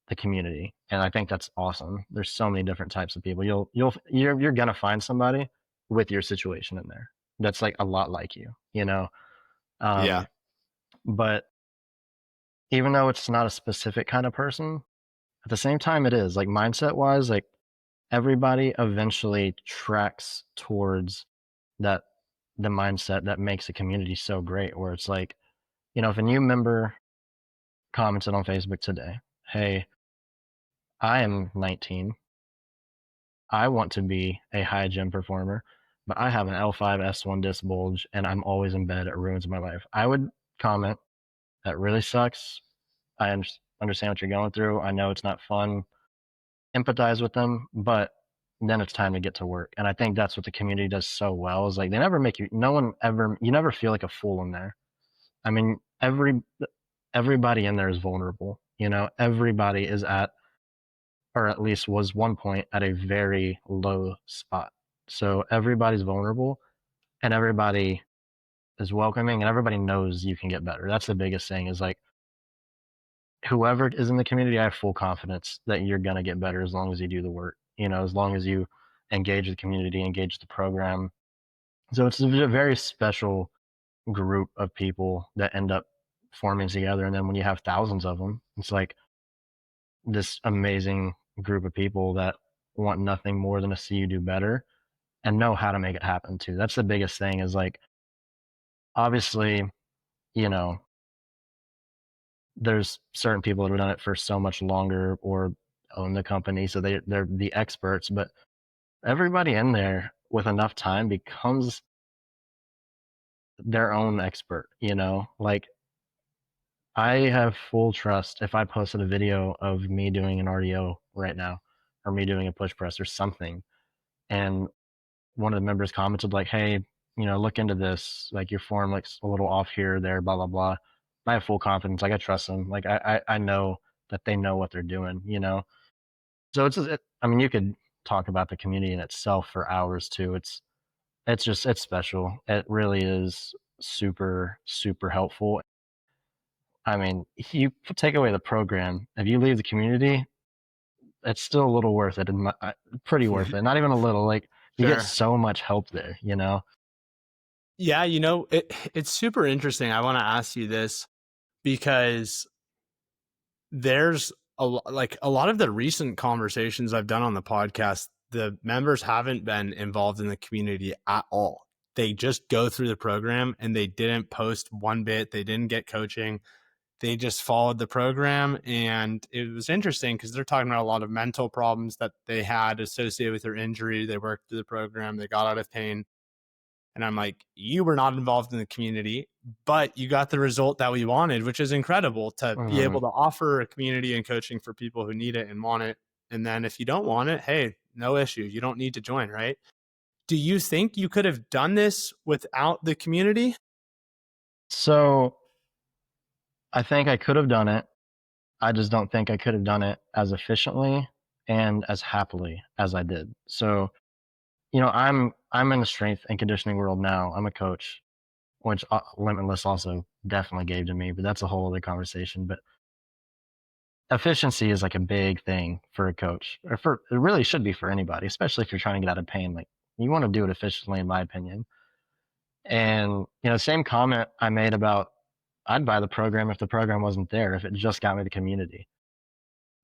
the community, and I think that's awesome. There's so many different types of people. You're gonna find somebody with your situation in there that's like a lot like you. Yeah. Um, but even though it's not a specific kind of person, at the same time, it is like mindset wise, like everybody eventually tracks towards that the mindset that makes a community so great. Where it's like, if a new member commented on Facebook today, hey, I am 19. I want to be a high gym performer, but I have an L5 S1 disc bulge and I'm always in bed. It ruins my life. I would comment, that really sucks. I understand what you're going through. I know it's not fun. Empathize with them, but then it's time to get to work. And I think that's what the community does so well, is like they never make you, no one ever, you never feel like a fool in there. I mean, everybody in there is vulnerable. Everybody is at, or at least was one point, at a very low spot. So everybody's vulnerable and everybody is welcoming and everybody knows you can get better. That's the biggest thing, is like, whoever is in the community, I have full confidence that you're going to get better as long as you do the work, as long as you engage the community, engage the program. So it's a very special group of people that end up forming together. And then when you have thousands of them, it's like this amazing group of people that want nothing more than to see you do better and know how to make it happen too. That's the biggest thing, is like, obviously, you know, there's certain people that have done it for so much longer or own the company, so they're the experts, but everybody in there with enough time becomes their own expert. Like, I have full trust if I posted a video of me doing an RDO right now, or me doing a push press or something, and one of the members commented like, hey, look into this, like your form looks a little off here or there, blah blah blah. I have full confidence, like I trust them, like I know that they know what they're doing. So I mean, you could talk about the community in itself for hours too. It's special. It really is super super helpful. I mean, if you take away the program, if you leave the community, it's still a little worth it, pretty worth it. Not even a little. Like, You get Sure. so much help there, you know? Yeah, it's super interesting. I want to ask you this because there's like a lot of the recent conversations I've done on the podcast, the members haven't been involved in the community at all. They just go through the program and they didn't post one bit. They didn't get coaching. They just followed the program. And it was interesting because they're talking about a lot of mental problems that they had associated with their injury. They worked through the program, they got out of pain. And I'm like, you were not involved in the community, but you got the result that we wanted, which is incredible to be Mhm. able to offer a community and coaching for people who need it and want it. And then if you don't want it, hey, no issue. You don't need to join, right? Do you think you could have done this without the community? So I think I could have done it. I just don't think I could have done it as efficiently and as happily as I did. So, I'm in the strength and conditioning world now. I'm a coach, which Limitless also definitely gave to me, but that's a whole other conversation. But efficiency is like a big thing for a coach, or for it really should be for anybody, especially if you're trying to get out of pain. Like you want to do it efficiently, in my opinion. And same comment I made about I'd buy the program if the program wasn't there, if it just got me the community.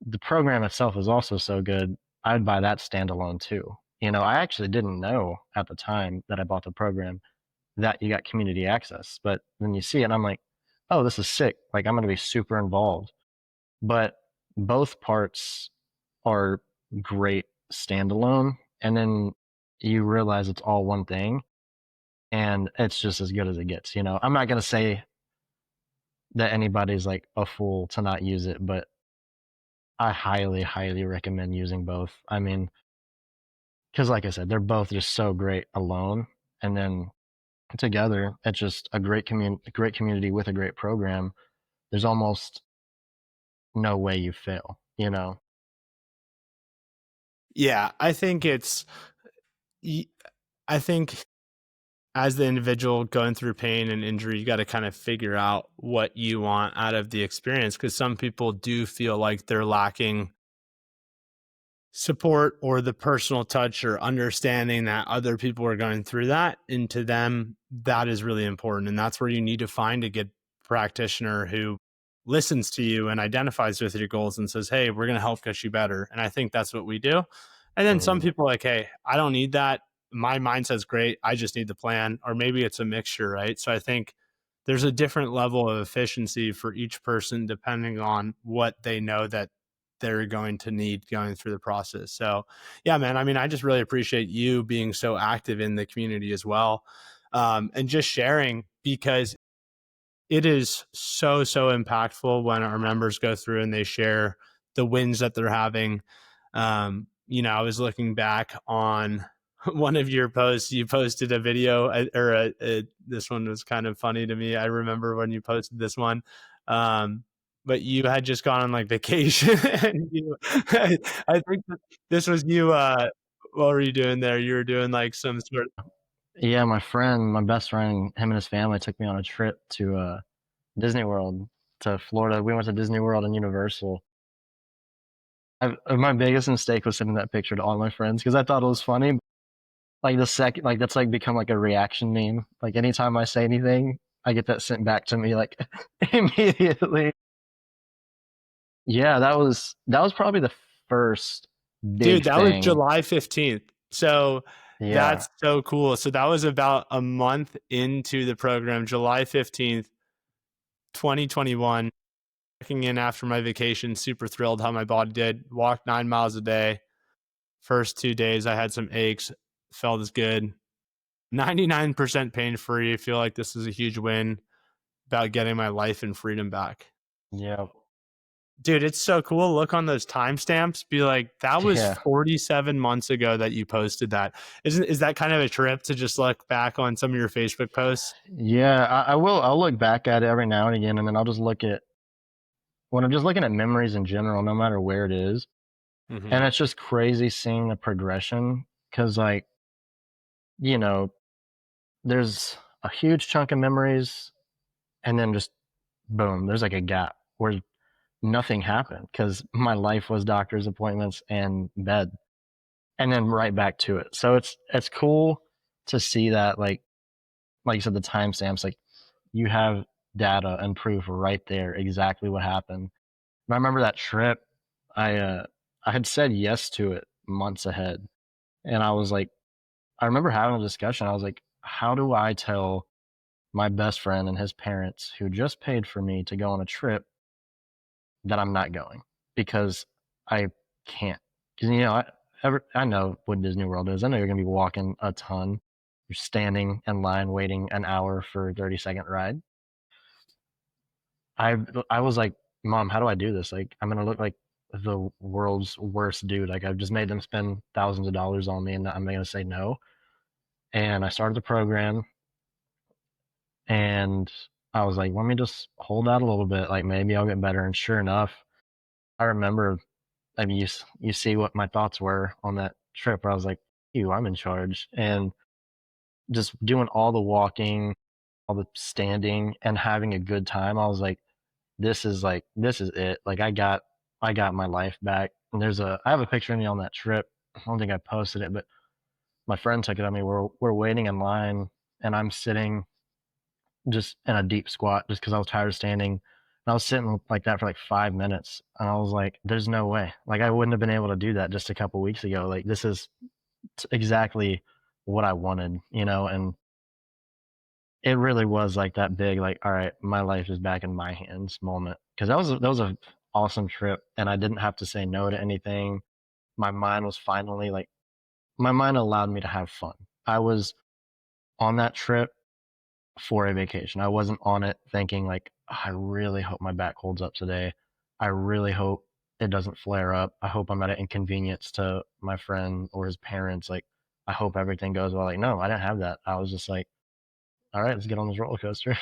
The program itself is also so good, I'd buy that standalone too. I actually didn't know at the time that I bought the program that you got community access, but then you see it and I'm like, oh, this is sick. Like I'm going to be super involved. But both parts are great standalone. And then you realize it's all one thing and it's just as good as it gets. I'm not going to say that anybody's like a fool to not use it, but I highly, highly recommend using both. I mean, because like I said, they're both just so great alone, and then together, it's just great community with a great program. There's almost no way you fail. Yeah, I think as the individual going through pain and injury, you got to kind of figure out what you want out of the experience because some people do feel like they're lacking support or the personal touch or understanding that other people are going through that. And to them, that is really important. And that's where you need to find a good practitioner who listens to you and identifies with your goals and says, hey, we're going to help get you better. And I think that's what we do. And then some Mhm. people are like, hey, I don't need that. My mindset's great. I just need the plan. Or maybe it's a mixture, right? So I think there's a different level of efficiency for each person depending on what they know that they're going to need going through the process. So, yeah, man, I mean, I just really appreciate you being so active in the community as well, and just sharing because it is so, so impactful when our members go through and they share the wins that they're having. I was looking back on one of your posts. You posted a video, this one was kind of funny to me. I remember when you posted this one. But you had just gone on like vacation and I think this was you. What were you doing there? You were doing like some sort of, Yeah, my best friend, him and his family took me on a trip to Disney World, to Florida. We went to Disney World and Universal. My biggest mistake was sending that picture to all my friends because I thought it was funny. Like the second, like that's like become like a reaction meme. Like anytime I say anything, I get that sent back to me like immediately. Yeah, that was probably the first dude, big that was thing. July 15th. So Yeah. that's so cool. So that was about a month into the program, July 15th, 2021. Checking in after my vacation, super thrilled how my body did. Walked 9 miles a day. First 2 days, I had some aches, felt as good. 99% pain free. I feel like this is a huge win about getting my life and freedom back. Yeah. Dude, it's so cool. Look on those timestamps. Be like, that was Yeah. 47 months ago that you posted that. Is that kind of a trip to just look back on some of your Facebook posts? Yeah, I will. I'll look back at it every now and again, and then I'll just look at when I'm just looking at memories in general, no matter where it is. And Mm-hmm. it's just crazy seeing the progression because, like, you know, there's a huge chunk of memories, and then just boom, there's like a gap where nothing happened because my life was doctor's appointments and bed. and then right back to it. So it's cool to see that, like you said, the timestamps, like you have data and proof right there exactly what happened. And I remember that trip, I uh I had said yes to it months ahead, and I was like, I remember having a discussion. I was like, how do I tell my best friend and his parents who just paid for me to go on a trip that I'm not going? Because I can't. Because I know what Disney World is. I know you're gonna be walking a ton. You're standing in line waiting an hour for a 30-second ride. I I was like, Mom, how do I do this? Like, I'm gonna look like the world's worst dude. Like, I've just made them spend thousands of dollars on me, and I'm gonna say no. And I started the program, and I was like, let me just hold out a little bit. Like, maybe I'll get better. And sure enough, I remember. I mean, you see what my thoughts were on that trip. Where I was like, I'm in charge, and just doing all the walking, all the standing, and having a good time. I was like, this is it. Like, I got my life back. And I have a picture of me on that trip. I don't think I posted it, but my friend took it of me. We're waiting in line, and I'm sitting just in a deep squat just because I was tired of standing. And I was sitting like that for like 5 minutes, and I was like, "There's no way! Like, I wouldn't have been able to do that just a couple weeks ago. Like, this is exactly what I wanted, And it really was like that big, like, all right, my life is back in my hands moment. Because that was a awesome trip, and I didn't have to say no to anything. My mind was finally like, my mind allowed me to have fun. I was on that trip for a vacation. I wasn't on it thinking like, I really hope my back holds up today. I really hope it doesn't flare up. I hope I'm not an inconvenience to my friend or his parents. Like, I hope everything goes well. Like, no, I didn't have that. I was just like, all right, let's get on this roller coaster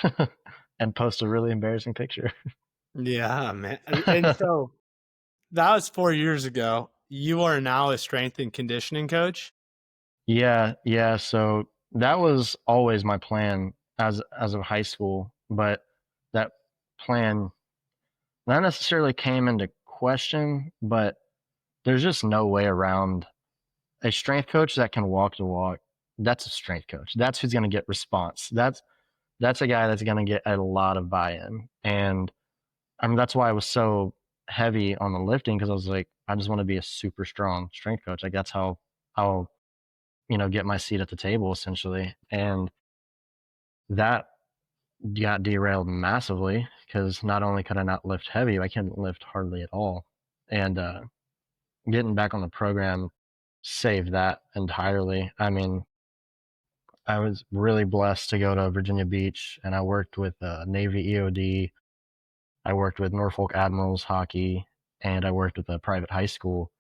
and post a really embarrassing picture. Yeah, man. And so that was 4 years ago. You are now a strength and conditioning coach? Yeah, yeah. So that was always my plan as of high school, but that plan not necessarily came into question, but there's just no way around a strength coach that can walk the walk. That's a strength coach. That's who's going to get response. That's a guy that's going to get a lot of buy-in. And I mean, that's why I was so heavy on the lifting, because I was like, I just want to be a super strong strength coach. Like, that's how I'll, get my seat at the table essentially. And that got derailed massively because not only could I not lift heavy, I couldn't lift hardly at all. And getting back on the program saved that entirely. I mean, I was really blessed to go to Virginia Beach, and I worked with Navy EOD. I worked with Norfolk Admirals hockey, and I worked with a private high school.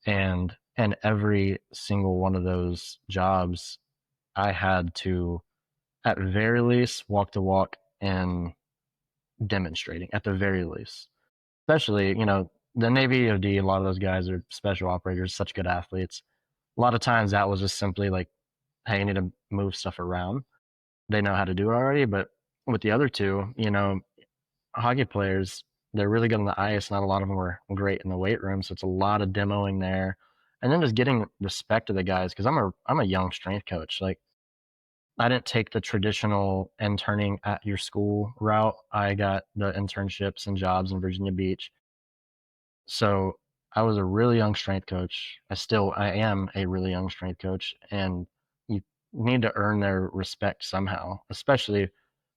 And every single one of those jobs, I had to, at very least, walk the walk and demonstrating at the very least. Especially, the Navy EOD, a lot of those guys are special operators, such good athletes. A lot of times that was just simply like, hey, you need to move stuff around. They know how to do it already. But with the other two, hockey players, they're really good on the ice. Not a lot of them were great in the weight room. So it's a lot of demoing there. And then just getting respect to the guys, because I'm a young strength coach. Like, I didn't take the traditional interning at your school route. I got the internships and jobs in Virginia Beach. So I was a really young strength coach. I am a really young strength coach, and you need to earn their respect somehow, especially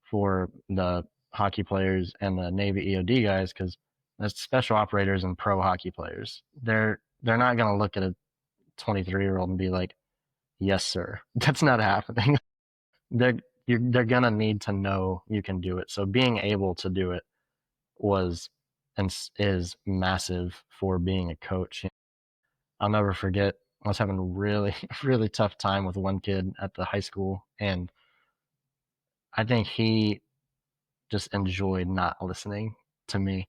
for the hockey players and the Navy EOD guys, because as special operators and pro hockey players, they're not going to look at a 23-year-old and be like, "Yes, sir." That's not happening. they're they're gonna need to know you can do it. So being able to do it was and is massive for being a coach. I'll never forget. I was having a really really tough time with one kid at the high school, and I think he just enjoyed not listening to me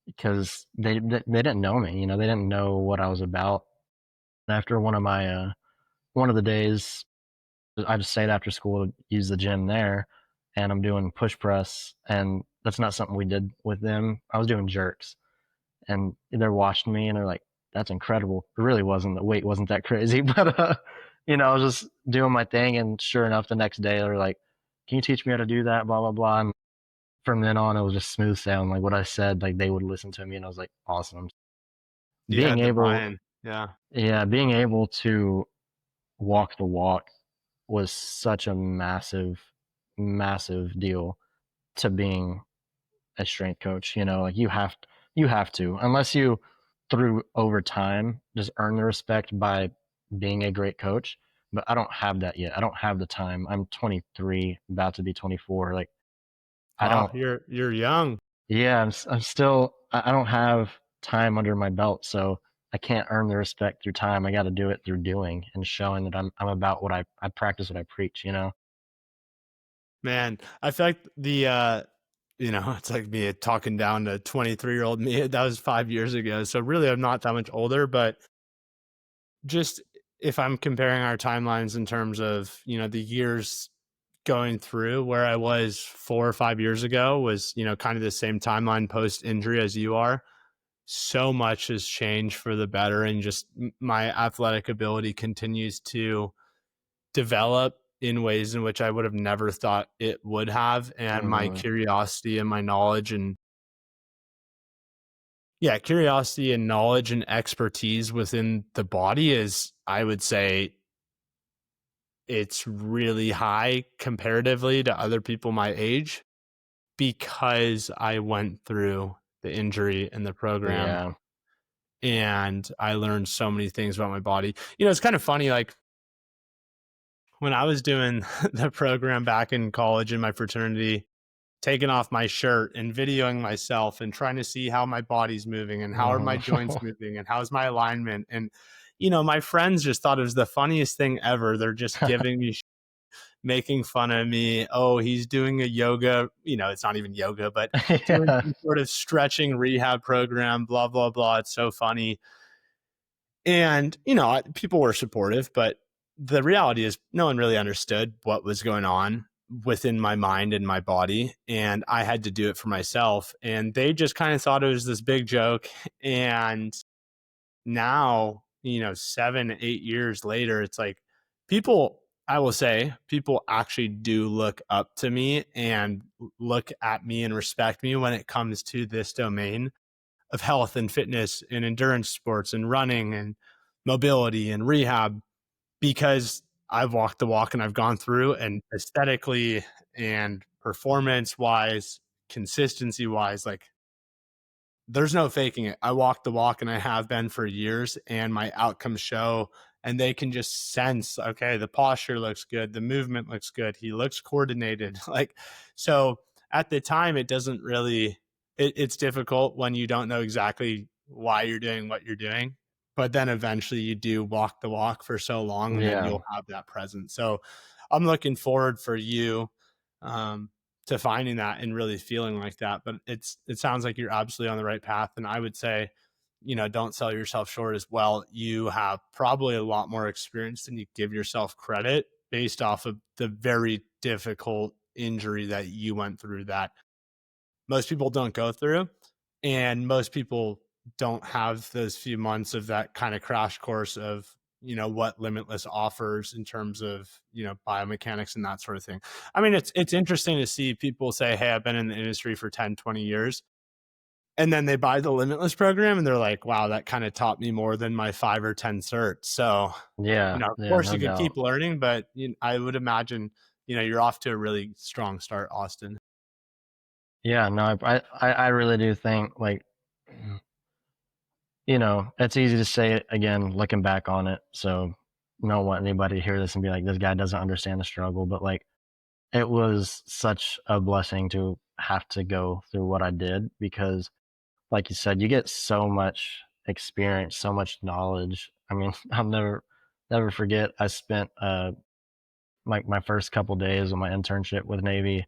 because they didn't know me. They didn't know what I was about. After one of the days, I just stayed after school to use the gym there, and I'm doing push press, and that's not something we did with them. I was doing jerks, and they're watching me, and they're like, that's incredible. It really wasn't. The weight wasn't that crazy, but I was just doing my thing, and sure enough, the next day they're like, "Can you teach me how to do that?" Blah blah blah. And from then on, it was just smooth sailing. Like what I said, like they would listen to me, and I was like, awesome. You Being had the able, buy-in. Yeah. yeah, being able to walk the walk was such a massive, massive deal to being a strength coach. Like you have to, unless you through over time just earn the respect by being a great coach. But I don't have that yet. I don't have the time. I'm 23, about to be 24. Like I Wow, don't. you're young. Yeah, I'm still. I don't have time under my belt, so I can't earn the respect through time. I got to do it through doing and showing that I'm about what I practice, what I preach. Man, I feel like it's like me talking down to 23-year-old me. That was 5 years ago. So really I'm not that much older, but just if I'm comparing our timelines in terms of, the years going through, where I was 4 or 5 years ago was, kind of the same timeline post injury as you are. So much has changed for the better, and just my athletic ability continues to develop in ways in which I would have never thought it would have. And my Hmm. curiosity and my knowledge and yeah, curiosity and knowledge and expertise within the body is, I would say, it's really high comparatively to other people my age, because I went through the injury in the program Yeah. and I learned so many things about my body. It's kind of funny, like when I was doing the program back in college in my fraternity, taking off my shirt and videoing myself and trying to see how my body's moving and how are my joints Hmm. moving and how's my alignment. And, my friends just thought it was the funniest thing ever. They're just giving me, making fun of me. Oh, he's doing a yoga, it's not even yoga, but doing Yeah. some sort of stretching rehab program, blah, blah, blah. It's so funny. And, people were supportive, but the reality is no one really understood what was going on within my mind and my body. And I had to do it for myself. And they just kind of thought it was this big joke. And now, 7, 8 years later, it's like people, I will say, people actually do look up to me and look at me and respect me when it comes to this domain of health and fitness and endurance sports and running and mobility and rehab, because I've walked the walk and I've gone through, and aesthetically and performance wise, consistency wise, like there's no faking it. I walk the walk and I have been for years, and my outcomes show, and they can just sense, okay, the posture looks good, the movement looks good, he looks coordinated. Like, so at the time, it doesn't really, it's difficult when you don't know exactly why you're doing what you're doing. But then eventually you do walk the walk for so long, and then Yeah. you'll have that presence. So I'm looking forward for you. Um, to finding that and really feeling like that. But it sounds like you're absolutely on the right path. And I would say, don't sell yourself short as well. You have probably a lot more experience than you give yourself credit, based off of the very difficult injury that you went through that most people don't go through. And most people don't have those few months of that kind of crash course of, what Limitless offers in terms of, biomechanics and that sort of thing. I mean, it's interesting to see people say, hey, I've been in the industry for 10, 20 years. And then they buy the Limitless program and they're like, wow, that kind of taught me more than my 5 or 10 certs. So, Yeah. of Yeah. course No you could doubt. keep learning, but I would imagine, you're off to a really strong start, Austin. Yeah. No, I really do think, like, it's easy to say it again, looking back on it. So I don't want anybody to hear this and be like, this guy doesn't understand the struggle. But like, it was such a blessing to have to go through what I did because, like you said, you get so much experience, so much knowledge. I mean, I'll never forget. I spent like my first couple days of my internship with Navy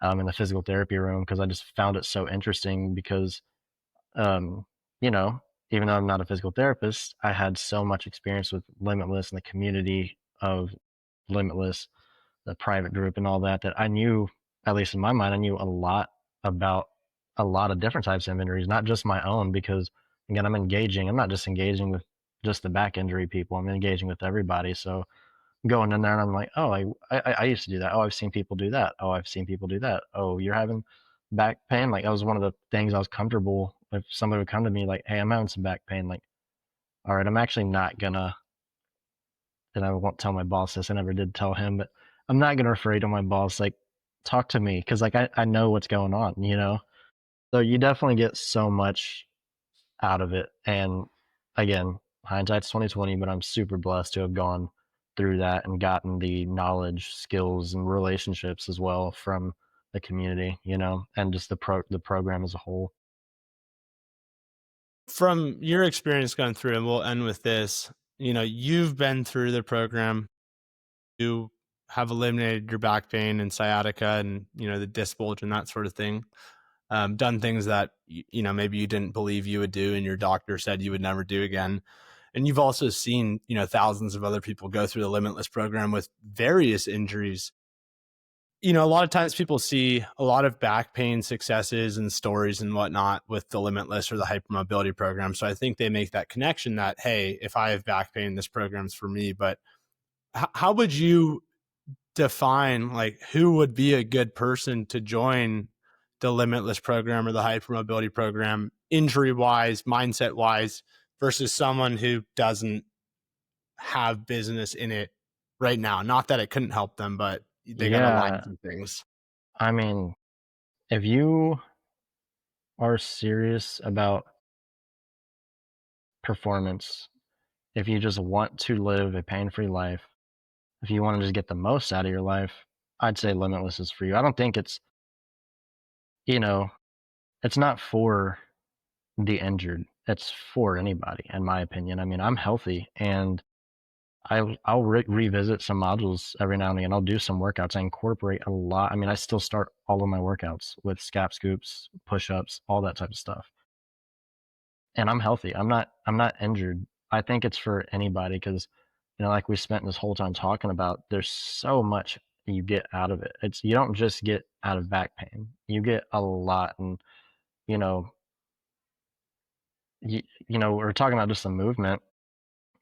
in the physical therapy room because I just found it so interesting because um, you know, even though I'm not a physical therapist, I had so much experience with Limitless and the community of Limitless, the private group and all that, that I knew, at least in my mind, I knew a lot about a lot of different types of injuries, not just my own, because again, I'm engaging. I'm not just engaging with just the back injury people. I'm engaging with everybody. So going in there and I'm like, oh, I used to do that. Oh, I've seen people do that. Oh, I've seen people do that. Oh, you're having back pain. Like that was one of the things I was comfortable if somebody would come to me like, hey, I'm having some back pain. Like, all right, I'm actually not gonna, and I won't tell my boss this. I never did tell him, but I'm not gonna refer you to my boss. Like, talk to me because like I know what's going on, you know. So you definitely get so much out of it. And again, hindsight's 2020, but I'm super blessed to have gone through that and gotten the knowledge, skills, and relationships as well from the community, you know, and just the program as a whole. From your experience going through, and we'll end with this, you've been through the program, you have eliminated your back pain and sciatica and, the disc bulge and that sort of thing. Done things that, maybe you didn't believe you would do and your doctor said you would never do again. And you've also seen, thousands of other people go through the Limitless program with various injuries. A lot of times people see a lot of back pain successes and stories and whatnot with the Limitless or the hypermobility program. So I think they make that connection that, hey, if I have back pain, this program's for me. But how would you define like who would be a good person to join the Limitless program or the hypermobility program, injury wise, mindset wise, versus someone who doesn't have business in it right now? Not that it couldn't help them, but they got to line Yeah, some things. I mean, if you are serious about performance, if you just want to live a pain-free life, if you want to just get the most out of your life, I'd say Limitless is for you. I don't think it's, you know, it's not for the injured. It's for anybody, in my opinion. I mean, I'm healthy and I'll revisit some modules every now and again. I'll do some workouts. I incorporate a lot. I mean, I still start all of my workouts with scap scoops, push-ups, all that type of stuff. And I'm healthy. I'm not injured. I think it's for anybody because, like we spent this whole time talking about, there's so much you get out of it. It's you don't just get out of back pain. You get a lot, and you know, we're talking about just the movement.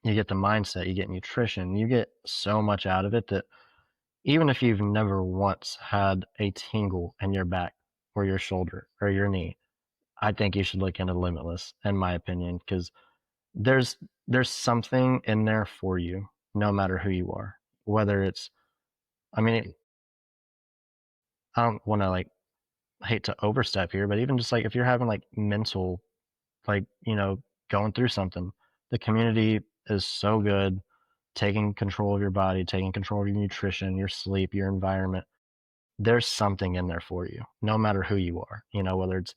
You get the mindset, you get nutrition, you get so much out of it that even if you've never once had a tingle in your back or your shoulder or your knee, I think you should look into Limitless, in my opinion, because there's there's something in there for you, no matter who you are. Whether it's, I mean, I don't want to like hate to overstep here, but even just like if you're having like mental, like going through something, the community is so good, taking control of your body, taking control of your nutrition, your sleep, your environment. There's something in there for you, no matter who you are. Whether it's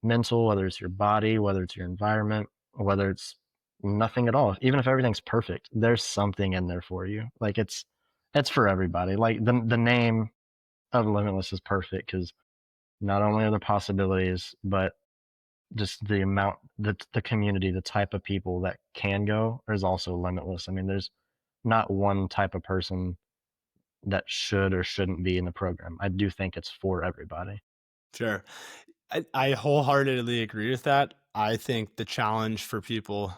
mental, whether it's your body, whether it's your environment, whether it's nothing at all. Even if everything's perfect, there's something in there for you. Like it's for everybody. Like the name of Limitless is perfect because not only are there possibilities, but just the amount, the community, the type of people that can go is also limitless. I mean, there's not one type of person that should or shouldn't be in the program. I do think it's for everybody. Sure. I wholeheartedly agree with that. I think the challenge for people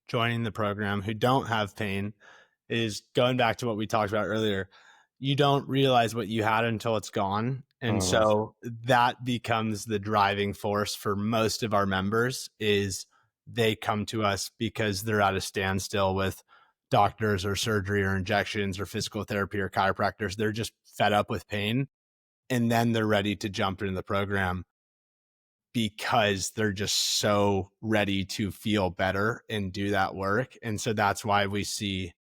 joining the program who don't have pain is going back to what we talked about earlier. You don't realize what you had until it's gone. And Mm, so that becomes the driving force for most of our members is they come to us because they're at a standstill with doctors or surgery or injections or physical therapy or chiropractors. They're just fed up with pain and then they're ready to jump into the program because they're just so ready to feel better and do that work. And so that's why we see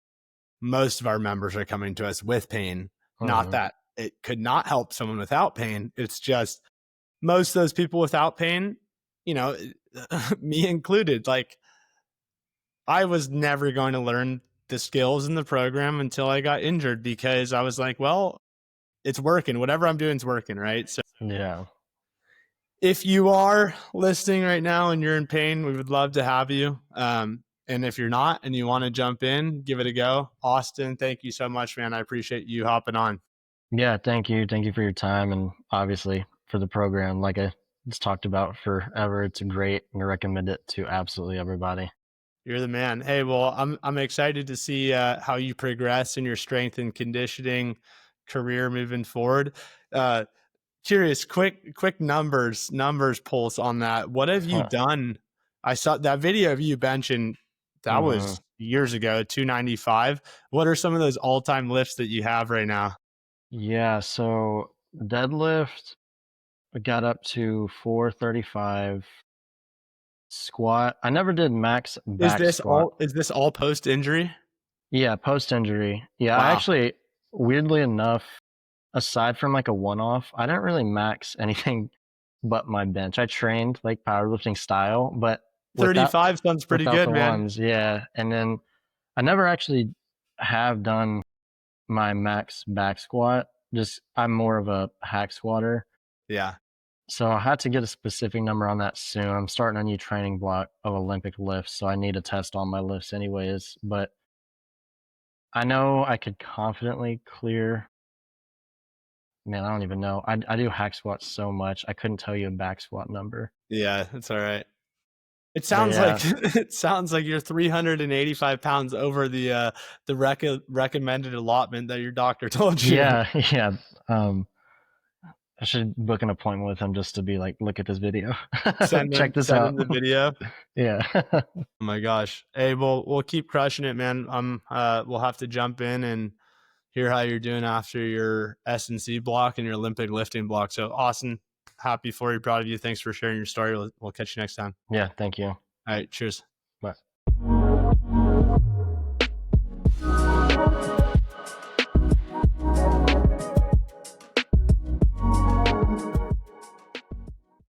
most of our members are coming to us with pain. Not mm, that it could not help someone without pain. It's just most of those people without pain, you know, me included, like I was never going to learn the skills in the program until I got injured because I was like, well, it's working. Whatever I'm doing is working. Right. So yeah. if you are listening right now and you're in pain, we would love to have you. And if you're not and you want to jump in, give it a go. Austin, thank you so much, man. I appreciate you hopping on. Yeah. Thank you. Thank you for your time and obviously for the program. Like I it's talked about forever. It's great. I recommend it to absolutely everybody. You're the man. Hey, well, I'm excited to see how you progress in your strength and conditioning career moving forward. Uh, Curious, quick numbers pulse on that. What have you done? I saw that video of you benching. That Hmm. was years ago, 295. What are some of those all-time lifts that you have right now? Yeah, so deadlift, I got up to 435. Squat, I never did max back squat. Is this all post injury? Yeah, post injury. Yeah, I Wow. actually, weirdly enough, aside from like a one off, I didn't really max anything but my bench. I trained like powerlifting style, but without 35 sounds pretty without good, the man. ones, yeah. And then I never actually have done my max back squat. Just I'm more of a hack squatter. Yeah. So I had to get a specific number on that soon. I'm starting a new training block of Olympic lifts, so I need to test all my lifts anyways. But I know I could confidently clear. Man, I don't even know. I do hack squats so much. I couldn't tell you a back squat number. Yeah, that's all right. It But sounds like yeah, it sounds like you're 385 pounds over the recommended allotment that your doctor told you. yeah, yeah. Um, I should book an appointment with him just to be like, look at this video, check this Send out. him the video. Yeah, Oh my gosh. Hey, we'll keep crushing it, man. We'll have to jump in and hear how you're doing after your S&C block and your Olympic lifting block. So Austin, happy for you, proud of you. Thanks for sharing your story. We'll catch you next time. yeah. Thank you. All right, cheers. Bye.